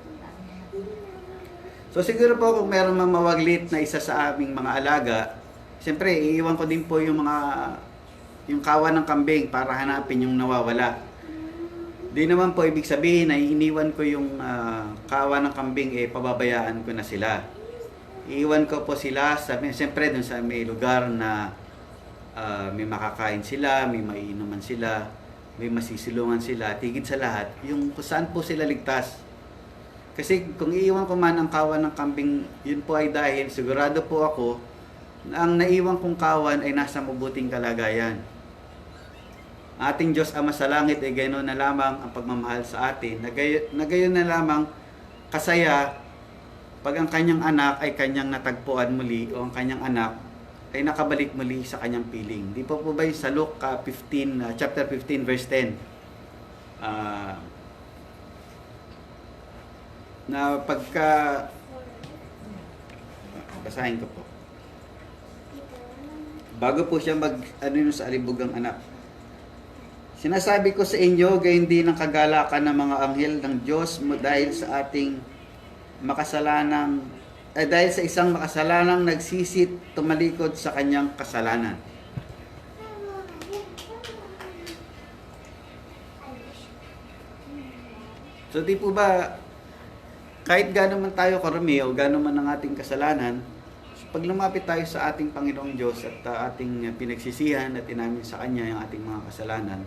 So siguro po kung meron mamawaglit na isa sa aming mga alaga, siyempre iiwan ko din po yung kawan ng kambing para hanapin yung nawawala. Di naman po ibig sabihin na iniwan ko yung kawan ng kambing, pababayaan ko na sila. Iiwan ko po sila, siyempre dun sa may lugar na may makakain sila, may maiinuman sila, may masisilungan sila, tigit sa lahat, yung kung saan po sila ligtas. Kasi kung iiwan ko man ang kawan ng kambing, yun po ay dahil sigurado po ako na ang naiwan kong kawan ay nasa mabuting kalagayan. Ating Diyos Ama sa langit ay gayon na lamang ang pagmamahal sa atin, na gayon na lamang kasaya pag ang kanyang anak ay kanyang natagpuan muli o ang kanyang anak ay nakabalik muli sa kanyang piling. Di po ba yung sa Luke chapter 15 verse 10? Na pagka basahin ko po. Bago po siya sa alibugang anak. Sinasabi ko sa inyo, gayon din ang kagalakan ng mga anghel ng Diyos dahil sa ating makasalanang dahil sa isang makasalanang nagsisit tumalikod sa kanyang kasalanan. So di po ba, kahit gano'n man tayo karami o gano'n man ang ating kasalanan, pag lumapit tayo sa ating Panginoong Diyos at ating pinagsisihan at inamin sa Kanya yung ating mga kasalanan,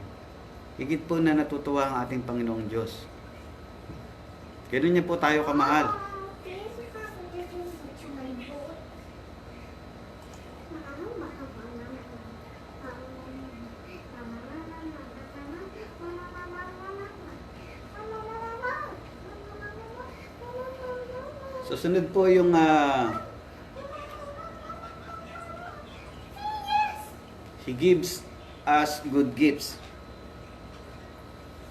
higit po na natutuwa ang ating Panginoong Diyos. Gano'n niya po tayo kamahal. So, sunod po yung He gives us good gifts.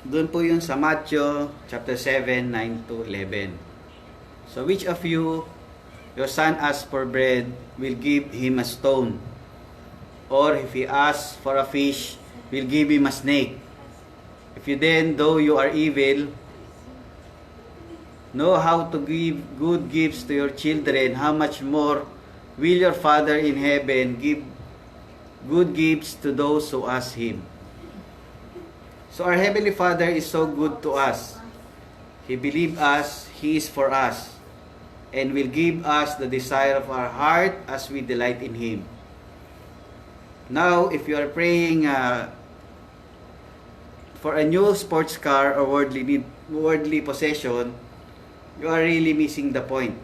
Doon po yun sa Matthew chapter 7, 9 to 11. So, which of you, your son asks for bread, will give him a stone? Or if he asks for a fish, will give him a snake? If you then, though you are evil, know how to give good gifts to your children, how much more will your Father in heaven give good gifts to those who ask Him. So our Heavenly Father is so good to us. He believes us, He is for us, and will give us the desire of our heart as we delight in Him. Now, if you are praying for a new sports car or worldly possession, you are really missing the point.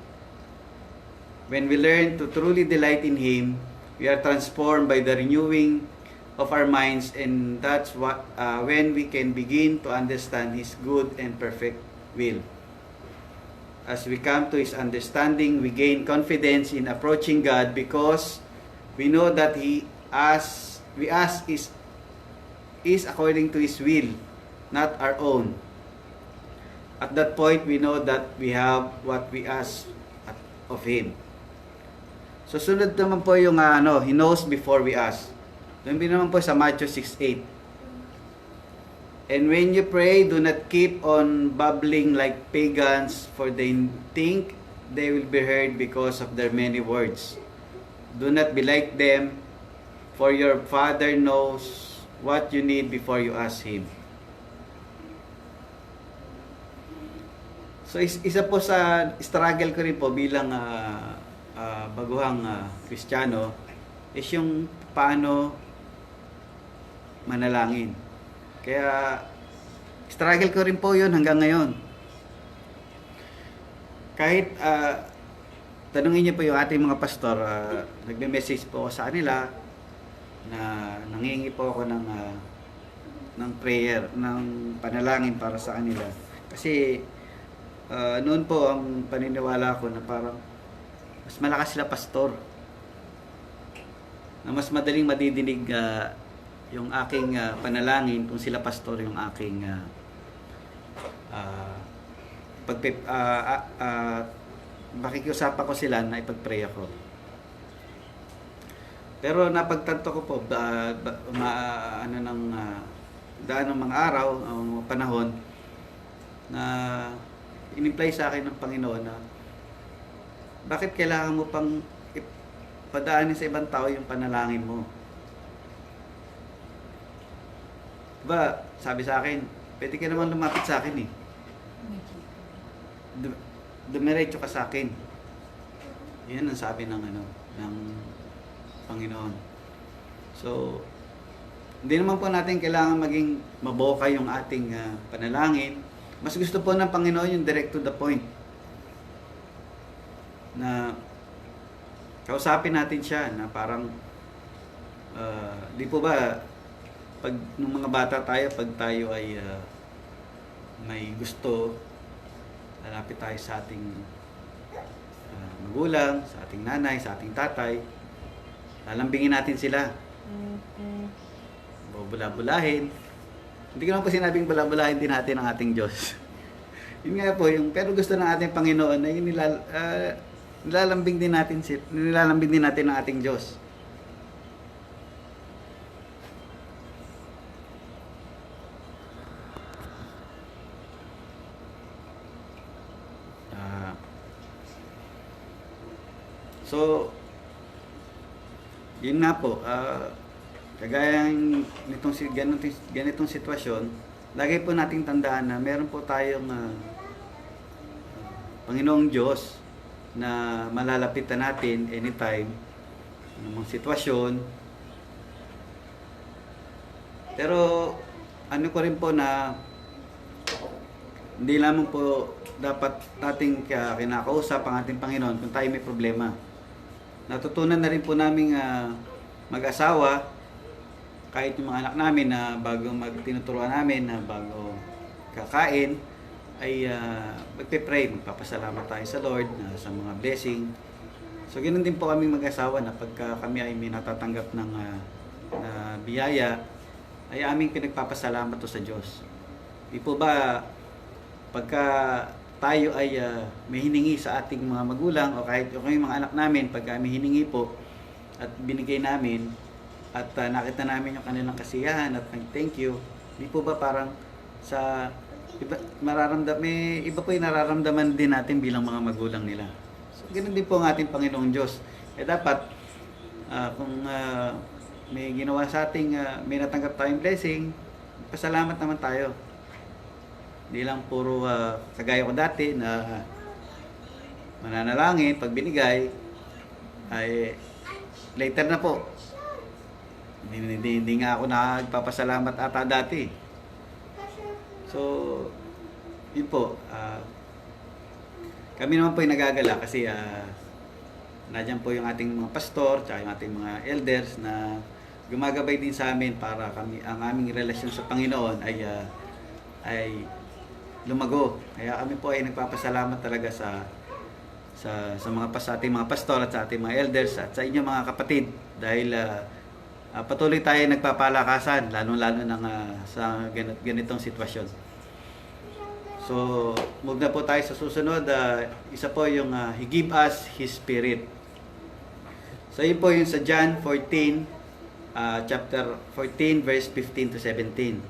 When we learn to truly delight in Him, we are transformed by the renewing of our minds, and that's when we can begin to understand His good and perfect will. As we come to His understanding, we gain confidence in approaching God because we know that we ask is according to His will, not our own. At that point, we know that we have what we ask of Him. So, sunod naman po yung He knows before we ask. Doon naman po sa Matthew 6:8. And when you pray, do not keep on babbling like pagans, for they think they will be heard because of their many words. Do not be like them, for your Father knows what you need before you ask Him. So, isa po sa struggle ko rin po bilang baguhang Kristiyano is yung paano manalangin. Kaya struggle ko rin po yun hanggang ngayon. Kahit tanungin niyo po yung ating mga pastor, nagme-message po ako sa kanila na nangingi po ako ng prayer, ng panalangin para sa kanila. Kasi noon po ang paniniwala ko na parang mas malakas sila pastor, na mas madaling madidinig yung aking panalangin kung sila pastor yung aking makikiusapan ko sila na ipag-pray ako. Pero napagtanto ko po daan ng mga araw, panahon na in-imply sa akin ng Panginoon na bakit kailangan mo pang padaanin sa ibang tao yung panalangin mo? Diba, sabi sa akin, pwede ka naman lumapit sa akin eh. Dumiretso ka sa akin. Yan ang sabi ng Panginoon. So, hindi naman po natin kailangan maging maboka yung ating panalangin. Mas gusto po ng Panginoon yung direct to the point. Na kausapin natin siya na parang di po ba pag nung mga bata tayo, pag tayo ay may gusto, lalapit tayo sa ating magulang, sa ating nanay, sa ating tatay, lalambingin natin sila. Bula-bulahin. Hindi ko naman po sinabing bula-bulahin din natin ang ating Diyos. Yun nga po, pero gusto ng ating Panginoon na yung nilalambing din natin ang ating Diyos. So, yun nga po, kagaya nitong ganitong sitwasyon, lagi po nating tandaan na meron po tayong Panginoong Diyos na malalapitan natin anytime, anumang sitwasyon. Pero ano ko rin po na hindi lamang po dapat nating kinakausap ang ating Panginoon kung tayo may problema. Natutunan na rin po naming mag-asawa, kahit yung mga anak namin na bago tinuturuan namin na bago kakain, ay magpe-pray, magpapasalamat tayo sa Lord sa mga blessing. So ganoon din po kaming mag-asawa na pagka kami ay may natatanggap ng biyaya, ay aming pinagpapasalamat to sa Diyos. Di po ba pagka tayo ay may hiningi sa ating mga magulang o kahit yung mga anak namin, pagka may hiningi po at binigay namin at nakita namin yung kanilang kasiyahan at thank you, di po ba parang sa may iba po yung nararamdaman din natin bilang mga magulang nila. So, ganoon din po ang ating Panginoong Diyos. Dapat, kung may ginawa sa ating, may natanggap tayong blessing, pasalamat naman tayo. Hindi lang puro kagaya ko dati na mananalangin, pag binigay, ay later na po. Hindi nga ako nagpapasalamat ata dati. So, yun po. Kami naman po yung nagagala kasi nandiyan po yung ating mga pastor tsaka yung ating mga elders na gumagabay din sa amin para ang aming relasyon sa Panginoon ay lumago. Kaya kami po ay nagpapasalamat talaga sa ating mga pastor at sa ating mga elders at sa inyong mga kapatid dahil patuloy tayo nagpapalakasan lalo-lalo sa ganitong sitwasyon. So, move na po tayo sa susunod. Isa po yung He give us His Spirit. So, yun po yung sa John 14, chapter 14, verse 15 to 17.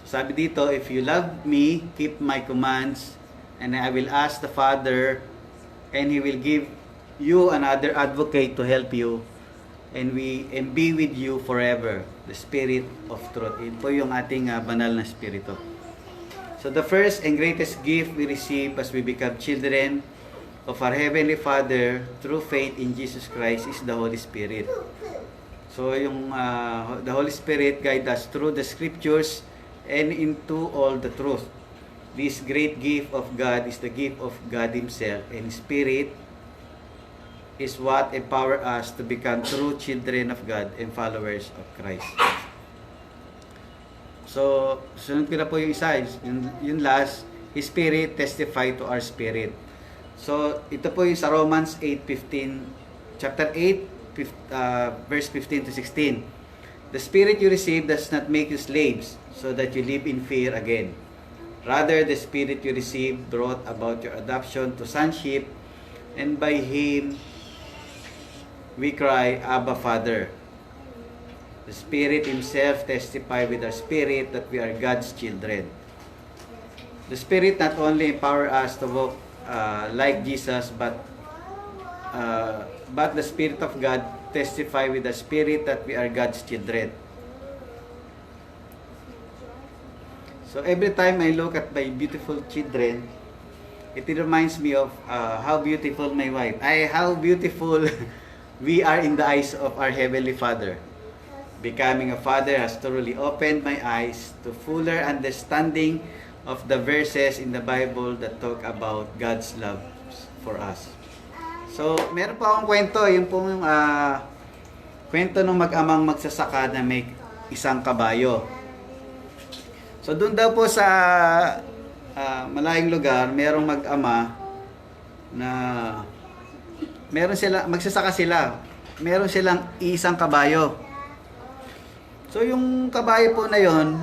So, sabi dito, if you love me, keep my commands, and I will ask the Father, and He will give you another advocate to help you, and be with you forever, the Spirit of truth. Yun po yung ating banal na Spirito. So the first and greatest gift we receive as we become children of our Heavenly Father through faith in Jesus Christ is the Holy Spirit. So yung the Holy Spirit guides us through the Scriptures and into all the truth. This great gift of God is the gift of God Himself, and Spirit is what empower us to become true children of God and followers of Christ. So, sunod ko na po yung isa, yung last, His Spirit testify to our spirit. So, ito po yung sa Romans 8:15, chapter 8, verse 15 to 16. The Spirit you receive does not make you slaves, so that you live in fear again. Rather, the Spirit you receive brought about your adoption to sonship, and by Him we cry, Abba, Father. The Spirit Himself testify with our spirit that we are God's children. The Spirit not only empower us to walk like Jesus, but the Spirit of God testify with the Spirit that we are God's children. So every time I look at my beautiful children, it reminds me of how beautiful my wife, how beautiful we are in the eyes of our Heavenly Father. Becoming a father has thoroughly opened my eyes to fuller understanding of the verses in the Bible that talk about God's love for us. So, meron pa akong kwento, yung pong kwento ng mag-amang magsasaka na may isang kabayo. So, doon daw po sa malayong lugar, merong mag-ama na magsasaka sila. Meron silang isang kabayo. So yung kabayo po na yon,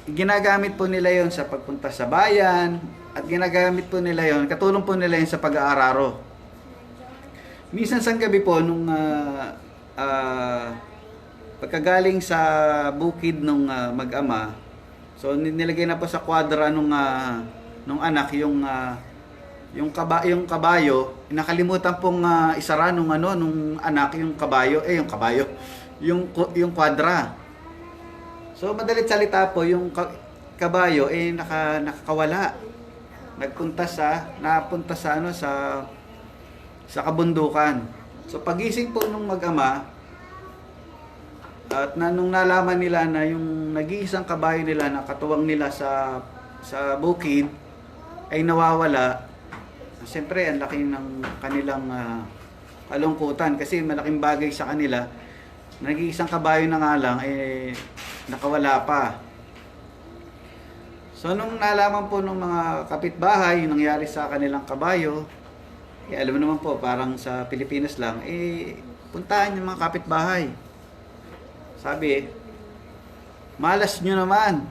ginagamit po nila yon sa pagpunta sa bayan at ginagamit po nila yon, katulong po nila yon sa pag-aararo. Minsan sa gabi po nung pagkagaling sa bukid nung mag-ama, so nilagay na po sa kwadra nung anak yung kabayo, nakalimutan pong isara nung anak yung kwadra. So madalit salita po, yung kabayo nakakawala. Napunta sa kabundukan. So pagising po nung mag-ama at nung nalaman nila na yung nag-iisang kabayo nila na katuwang nila sa bukid ay nawawala, siyempre ang laki ng kanilang kalungkutan kasi malaking bagay sa kanila. Nag-iisang kabayo na nga lang nakawala pa. So nung nalaman po ng mga kapitbahay yung nangyari sa kanilang kabayo, alam mo naman po, parang sa Pilipinas lang, puntahan yung mga kapitbahay. Sabi, malas nyo naman.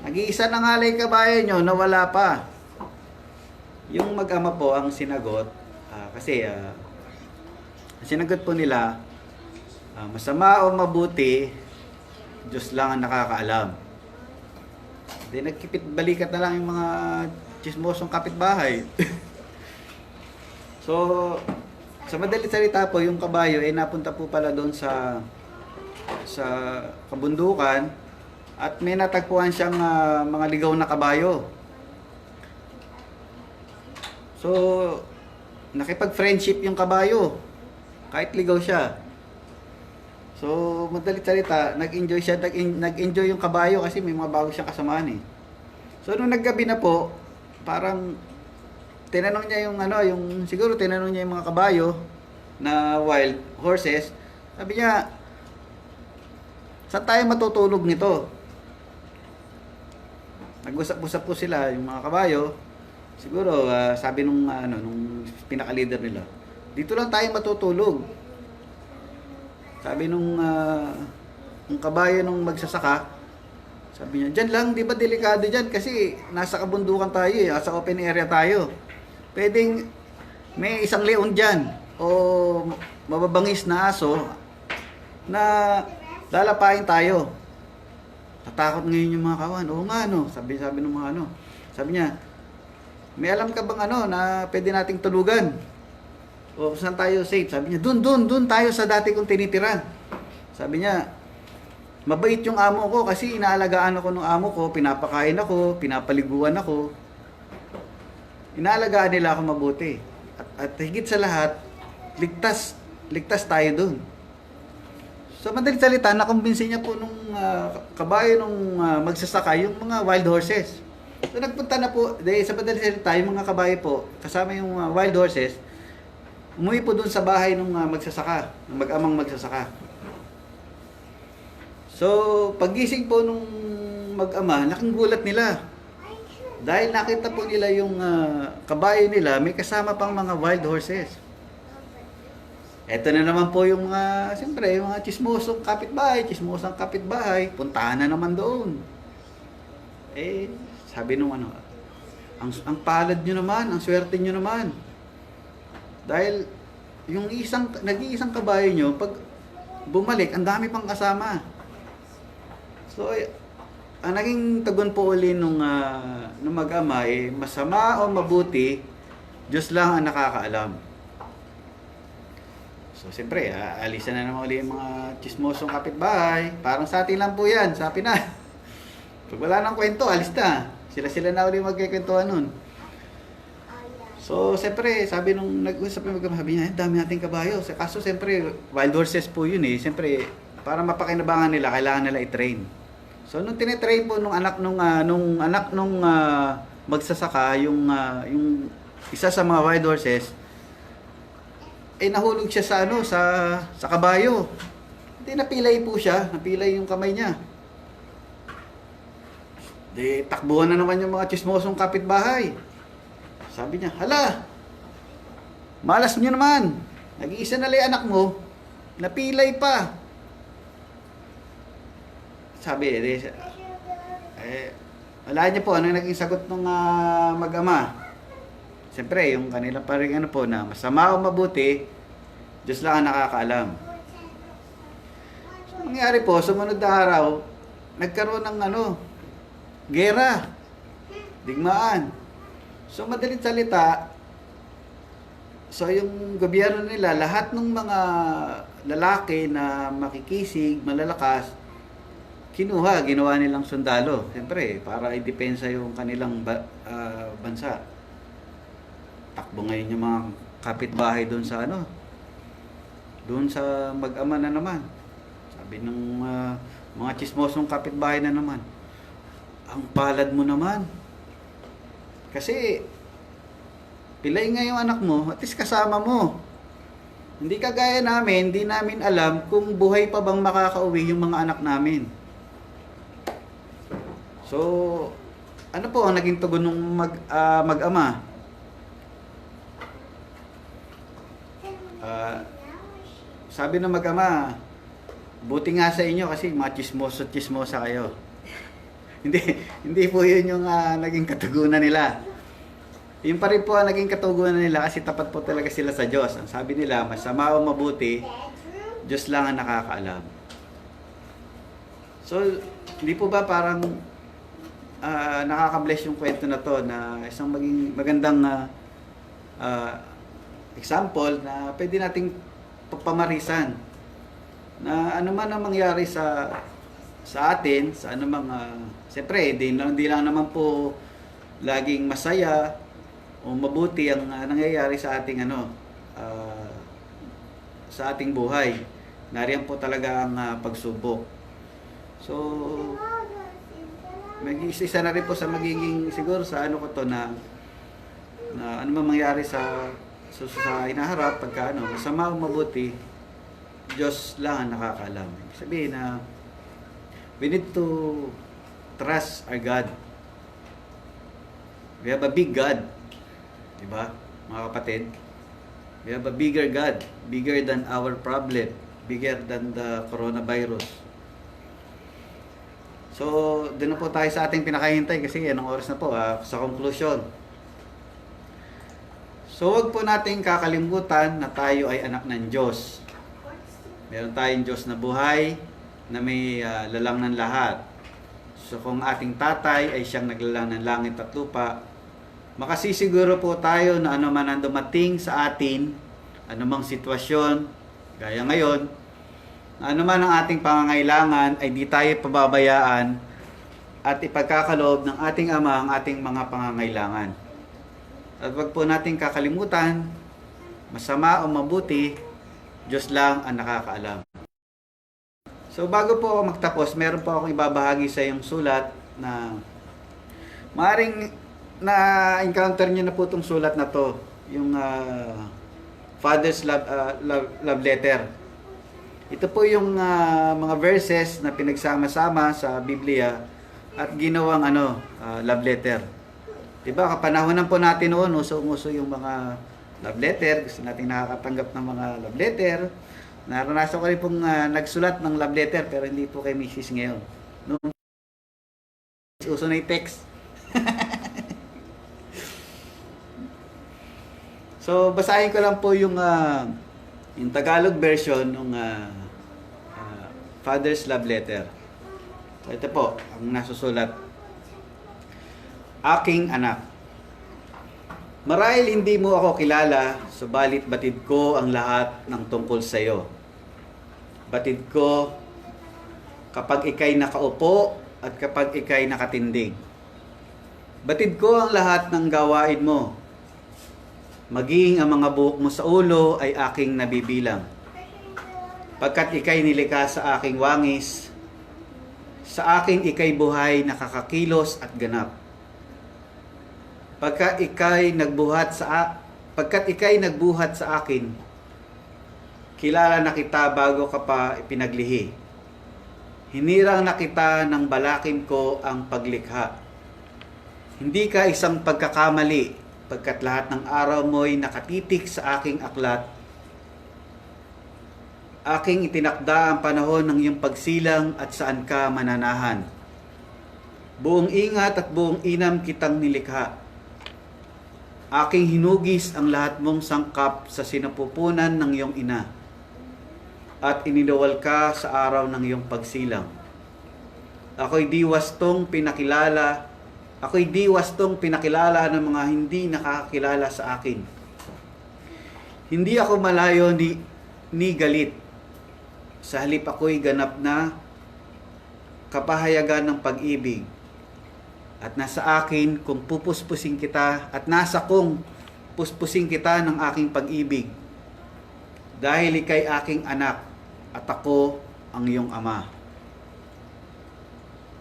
Nag-iisa na nga lang yung kabayo nyo, nawala pa. Yung mag-ama po ang sinagot, kasi sinagot po nila, masama o mabuti, Diyos lang ang nakakaalam. Di nagkipit balikat na lang yung mga chismosong kapitbahay. So, sa madalit salita po, yung kabayo ay napunta po pala doon sa kabundukan at may natagpuan siyang mga ligaw na kabayo. So, nakipag-friendship yung kabayo kahit ligaw siya. So, madalit salita, nag-enjoy siya, nag-enjoy yung kabayo kasi may mga bago siyang kasamaan eh. So, nung naggabi na po, parang tinanong niya siguro tinanong niya yung mga kabayo na wild horses. Sabi niya, saan tayo matutulog nito? Nag-usap-usap po sila, yung mga kabayo. Siguro, sabi nung pinaka-leader nila, dito lang tayo matutulog. Sabi nung kabayo nung magsasaka, sabi niya, dyan lang, di ba delikado dyan? Kasi nasa kabundukan tayo eh, nasa open area tayo. Pwedeng may isang leon dyan o mababangis na aso na lalapain tayo. Tatakot ngayon yung mga kawan. Oo nga sabi ng mga sabi niya, may alam ka bang na pwede nating tulugan? O saan tayo safe? Sabi niya, dun tayo sa dati kong tinitiran. Sabi niya, mabait yung amo ko kasi inaalagaan ako ng amo ko, pinapakain ako, pinapaliguan ako. Inaalagaan nila ako mabuti. At higit sa lahat, ligtas tayo dun. So madalit salita, nakumbinsi niya po nung kabayo nung magsasaka yung mga wild horses. So nagpunta na po, dahil sa madalit salita, yung mga kabayo po, kasama yung wild horses, umuwi po dun sa bahay nung magsasaka, ng mag-amang magsasaka. So, paggising po nung mag-ama, laking gulat nila. Dahil nakita po nila yung kabayo nila, may kasama pang mga wild horses. Eto na naman po yung siyempre, yung mga chismosong kapitbahay, puntahan na naman doon. Eh, sabi nung ang palad nyo naman, ang swerte nyo naman. Dahil yung nag-iisang kabayo nyo, pag bumalik, ang dami pang kasama. So, ang naging tugon po uli nung mag-ama, masama o mabuti, Diyos lang ang nakakaalam. So, siyempre, alisan na naman uli yung mga chismosong kapitbahay. Parang sa atin lang po yan, sabi na. Pag wala nang kwento, alis na. Sila na uli magkikwentuhan nun. So, siyempre, sabi nung nag-usap yung mag-ama, sabi niya, dami nating kabayo. Kaso, siyempre, wild horses po yun eh. Siyempre, para mapakinabangan nila, kailangan nila i-train. So, nung tinetrain po nung anak nung magsasaka, yung isa sa mga wild horses, nahulog siya sa kabayo. Hindi, napilay po siya. Napilay yung kamay niya. Di, takbuhan na naman yung mga chismosong kapitbahay. Sabi niya, hala, malas nyo naman. Nag-iisa na lang anak mo, napilay pa. Sabi, wala niya po, ano yung naging sagot ng mag-ama? Siyempre, yung kanila pa rin po na masama o mabuti, Diyos lang ang nakakaalam. So, nangyari po, sumunod na araw, nagkaroon ng gera, digmaan. So, madalit salita, so yung gobyerno nila, lahat ng mga lalaki na makikisig, malalakas, ginawa nilang sundalo. Siyempre, para i-depensa yung kanilang bansa. Takbo ngayon yung mga kapitbahay doon sa doon sa mag-ama na naman. Sabi ng mga chismosong kapitbahay na naman, ang palad mo naman. Kasi, pilay nga yung anak mo, at least kasama mo. Hindi kagaya namin, hindi namin alam kung buhay pa bang makakauwi yung mga anak namin. So, ano po ang naging tugon ng mag-ama? Sabi ng mag-ama, buti nga sa inyo kasi mga chismosa kayo. Hindi po yun yung naging katugunan nila. Yun pa rin po ang naging katugunan nila kasi tapat po talaga sila sa Diyos. Ang sabi nila, masama o mabuti, Diyos lang ang nakakaalam. So, hindi po ba parang nakaka-bless yung kwento na to, na isang maging magandang example na pwede nating pamarisan na ano man ang mangyari sa atin, sa anumang siyempre, di lang naman po laging masaya o mabuti ang nangyayari sa ating sa ating buhay. Nariyan po talaga ang pagsubok. So, isa na rin po sa magiging siguro sa ko to na ano man mangyari sa hinaharap pagka masama o mabuti, Diyos lang ang nakakaalam. Ibig sabihin na we need to trust our God. We have a big God. Diba, mga kapatid? We have a bigger God, bigger than our problem, bigger than the coronavirus. So, doon na po tayo sa ating pinakahintay kasi anong oras na po sa conclusion. So, wag po nating kakalimutan na tayo ay anak ng Diyos. Meron tayong Diyos na buhay na may lalang ng lahat. So, kung ating tatay ay siyang naglalang ng langit at lupa, makasisiguro po tayo na ano man ang dumating sa atin, anumang sitwasyon, gaya ngayon, na ano man ang ating pangangailangan ay di tayo pababayaan at ipagkakaloob ng ating Ama ang ating mga pangangailangan. At wag po nating kakalimutan, masama o mabuti, Diyos lang ang nakakaalam. So bago po ako magtapos, meron po akong ibabahagi sa iyong sulat na maaaring na-encounter niyo na po itong sulat na to, yung Father's love letter. Ito po yung mga verses na pinagsama-sama sa Biblia at ginawang love letter. Diba, kapanahonan po natin noon, uso-uso yung mga love letter, gusto natin nakakatanggap ng mga love letter. Naranasan ko rin pong nagsulat ng love letter pero hindi po kay Mrs. ngayon. Noong uso na yung text. So, basahin ko lang po yung Tagalog version ng Father's Love Letter. So, ito po, ang nasusulat. Aking anak, marahil hindi mo ako kilala, subalit batid ko ang lahat ng tungkol sa iyo. Batid ko kapag ikay nakaupo at kapag ikay nakatindig. Batid ko ang lahat ng gawain mo. Maging ang mga buhok mo sa ulo ay aking nabibilang. Pagkat ikay nilikha sa aking wangis, sa akin ikay buhay nakakakilos at ganap. Pagkat ikay nagbuhat sa akin, kilala na kita bago ka pa ipinaglihi. Hinirang na kita ng balakin ko ang paglikha. Hindi ka isang pagkakamali, pagkat lahat ng araw mo'y nakatitik sa aking aklat. Aking itinakda ang panahon ng iyong pagsilang at saan ka mananahan. Buong ingat at buong inam kitang nilikha. Aking hinugis ang lahat mong sangkap sa sinapupunan ng iyong ina. At iniluwal ka sa araw ng iyong pagsilang. Ako'y di wastong pinakilala ng mga hindi nakakakilala sa akin. Hindi ako malayo ni galit. Sa halip ako'y ganap na kapahayagan ng pag-ibig. At nasa akin kung pupuspusin kita at nasa kung puspusin kita ng aking pag-ibig. Dahil ikay aking anak at ako ang iyong ama.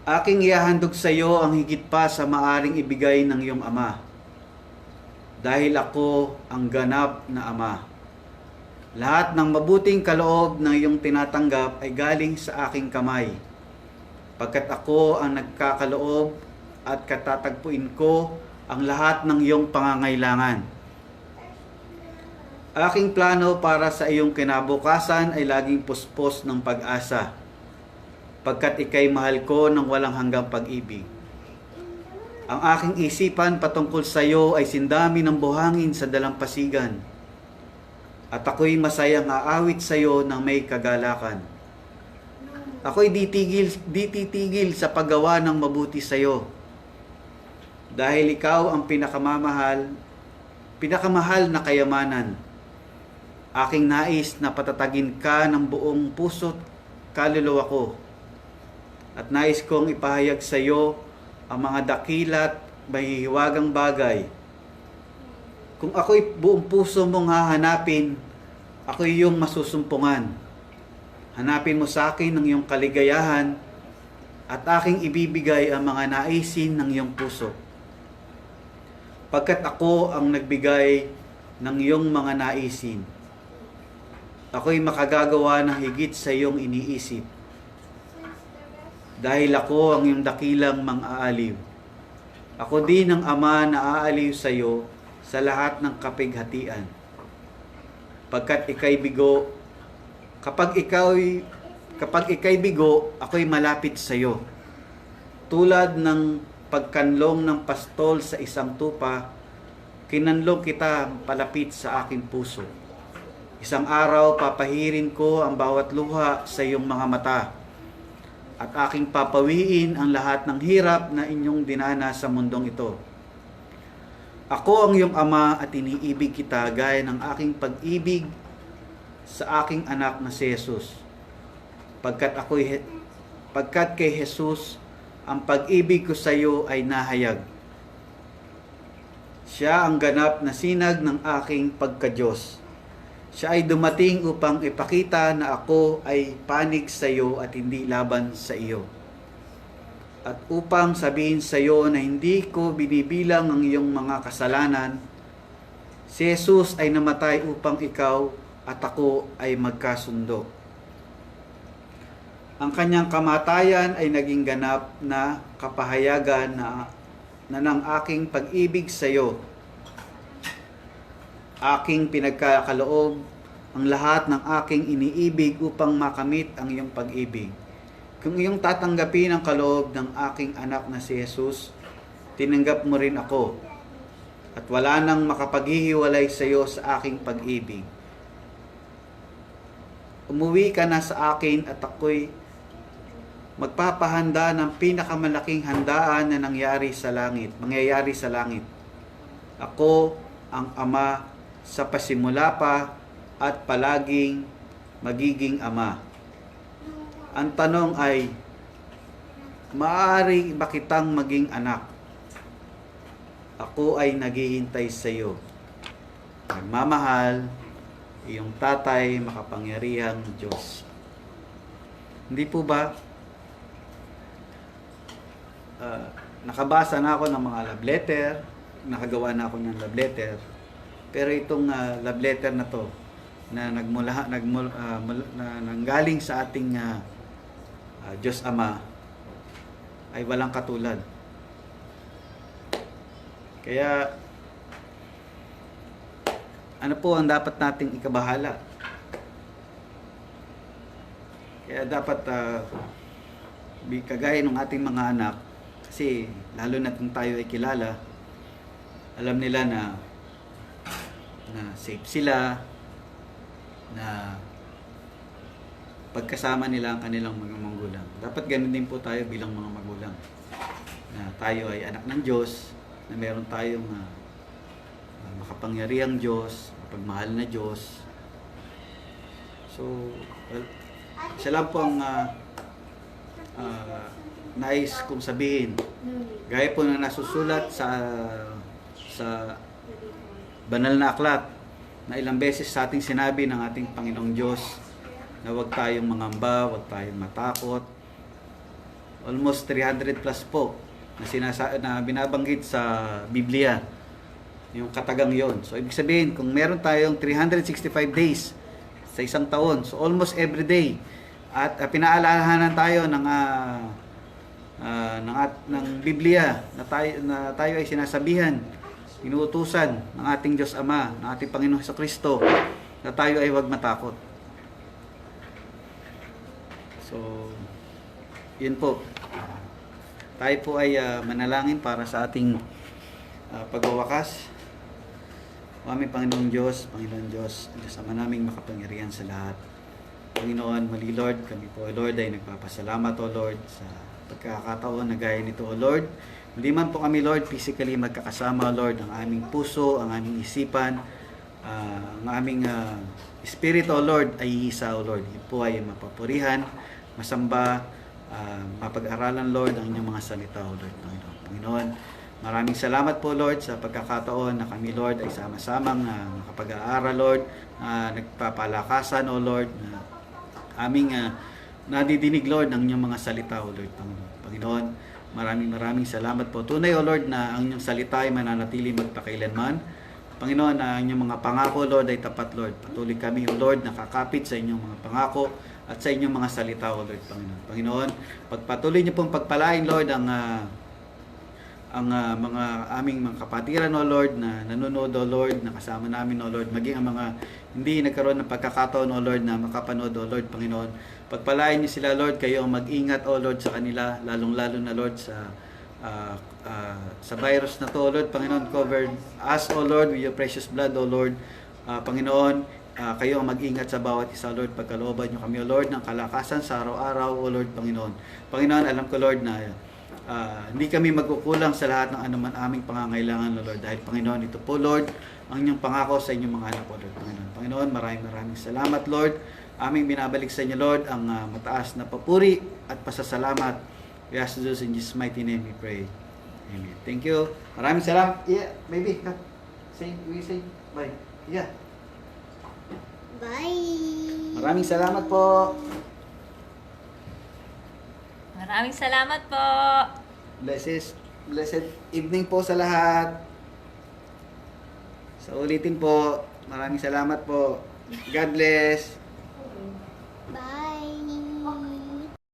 Aking ihahandog sa iyo ang higit pa sa maaring ibigay ng iyong ama. Dahil ako ang ganap na ama. Lahat ng mabuting kaloob ng iyong tinatanggap ay galing sa aking kamay. Pagkat ako ang nagkakaloob at katatagpuin ko ang lahat ng iyong pangangailangan. Aking plano para sa iyong kinabukasan ay laging puspos ng pag-asa. Pagkat ikay mahal ko ng walang hanggang pag-ibig. Ang aking isipan patungkol sa iyo ay sindami ng buhangin sa dalampasigan. At ako'y masayang aawit sa iyo ng may kagalakan. Ako'y di titigil sa paggawa ng mabuti sa iyo. Dahil ikaw ang pinakamahal na kayamanan. Aking nais na patatagin ka ng buong puso't kaluluwa ko. At nais kong ipahayag sa iyo ang mga dakila't mahihiwagang bagay. Kung ako'y buong puso mong hahanapin, ako'y iyong masusumpungan. Hanapin mo sa akin ang iyong kaligayahan at aking ibibigay ang mga naisin ng iyong puso. Pagkat ako ang nagbigay ng iyong mga naisin, ako'y makagagawa ng higit sa iyong iniisip. Dahil ako ang iyong dakilang mang-aaliw. Ako din ang Ama na aaliw sa iyo sa lahat ng kapighatian. Kapag ika'y bigo, ako'y malapit sa iyo. Tulad ng pagkanlong ng pastol sa isang tupa, kinanlong kita palapit sa aking puso. Isang araw, papahirin ko ang bawat luha sa iyong mga mata at aking papawiin ang lahat ng hirap na inyong dinana sa mundong ito. Ako ang iyong Ama at iniibig kita gaya ng aking pag-ibig sa aking anak na si Jesus. Pagkat kay Jesus, ang pag-ibig ko sa iyo ay nahayag. Siya ang ganap na sinag ng aking pagka-Diyos. Siya ay dumating upang ipakita na ako ay panig sa iyo at hindi laban sa iyo. At upang sabihin sa iyo na hindi ko binibilang ang iyong mga kasalanan, si Jesus ay namatay upang ikaw at ako ay magkasundo. Ang kanyang kamatayan ay naging ganap na kapahayagan na ng aking pag-ibig sa iyo. Aking pinagkakaloob ang lahat ng aking iniibig upang makamit ang iyong pag-ibig. Kung iyong tatanggapin ang kaloob ng aking anak na si Jesus, tinanggap mo rin ako. At wala nang makapaghihiwalay sa iyo sa aking pag-ibig. Umuwi ka na sa akin at ako'y magpapahanda ng pinakamalaking handaan na mangyayari sa langit. Ako ang Ama sa pasimula pa at palaging magiging Ama. Ang tanong ay, maaari ba kitang maging anak? Ako ay naghihintay sa iyo. Nagmamahal, iyong tatay, makapangyarihang Diyos. Hindi po ba? Nakabasa na ako ng mga love letter, nakagawa na ako ng love letter. Pero itong love letter na to, na nanggaling sa ating Diyos Ama, ay walang katulad. Kaya, ano po ang dapat nating ikabahala? Kaya dapat, kagaya ng ating mga anak, kasi lalo na kung tayo ay kilala, alam nila na safe sila, na pagkasama nila ang kanilang mga magulang. Dapat ganun din po tayo bilang mga magulang. Na tayo ay anak ng Diyos, na meron tayong makapangyarihang Diyos, mapagmahal na Diyos. So, isa lang po ang nais kong sabihin. Gaya po na nasusulat sa banal na aklat, na ilang beses sa ating sinabi ng ating Panginoong Diyos na huwag tayong mangamba, huwag tayong matakot. Almost 300 plus po na binabanggit sa Biblia, yung katagang yon. So, ibig sabihin, kung meron tayong 365 days sa isang taon, so almost every day, at pinaalalahanan tayo ng Biblia na tayo ay sinasabihan, inuutusan ng ating Diyos Ama, ng ating Panginoon Jesucristo, na tayo ay huwag matakot. So, yun po. Tayo po ay manalangin para sa ating pagwawakas. Aming Panginoong Diyos, Diyos Ama naming makapangyarihan sa lahat. Panginoon, mali Lord, kami po, Lord, ay nagpapasalamat, O Lord, sa pagkakataon na gaya nito, O Lord, Hindi man po kami, Lord, physically magkakasama, Lord, ang aming puso, ang aming isipan, ang aming spirit, O Lord, ay iisa, O Lord. Ito po ay mapapurihan, masamba, mapag-aralan, Lord, ang inyong mga salita, O Lord, Panginoon. Panginoon, maraming salamat po, Lord, sa pagkakataon na kami, Lord, ay sama-samang makapag-aaral, Lord, nagpapalakasan, O Lord, na aming nadidinig, Lord, ang inyong mga salita, O Lord, Panginoon. Panginoon, maraming salamat po. Tunay, O Lord, na ang inyong salita ay mananatili magpakailanman. Panginoon, na ang inyong mga pangako, Lord, ay tapat, Lord. Patuloy kami, O Lord, nakakapit sa inyong mga pangako at sa inyong mga salita, O Lord, Panginoon. Panginoon, pagpatuloy niyo pong pagpalain, Lord, ang mga aming mga kapatiran, O Lord, na nanonood, O Lord, na kasama namin, O Lord, maging ang mga hindi nagkaroon ng pagkakataon, O Lord, na makapanood, O Lord, Panginoon. Pagpalain niyo sila, Lord, kayo ang mag-ingat, O Lord, sa kanila, lalong-lalo na, Lord, sa virus na to, O Lord, Panginoon. Cover us, O Lord, with your precious blood, O Lord, Panginoon. Kayo ang mag-ingat sa bawat isa, Lord. Pagkalooban niyo kami, O Lord, ng kalakasan sa araw-araw, O Lord, Panginoon. Panginoon, alam ko, Lord, na hindi kami magkukulang sa lahat ng anuman aming pangangailangan, O Lord. Dahil, Panginoon, ito po, Lord, ang inyong pangako sa inyong mga anak, O Lord, Panginoon. Panginoon, maraming salamat, Lord. Aming binabalik sa inyo, Lord, ang mataas na papuri at pasasalamat. We ask this in Jesus' mighty name we pray. Amen. Thank you. Maraming salamat. Yeah, baby, come. We say bye. Yeah. Bye. Maraming salamat po. Maraming salamat po. Blessed evening po sa lahat. Sa ulitin po, maraming salamat po. God bless.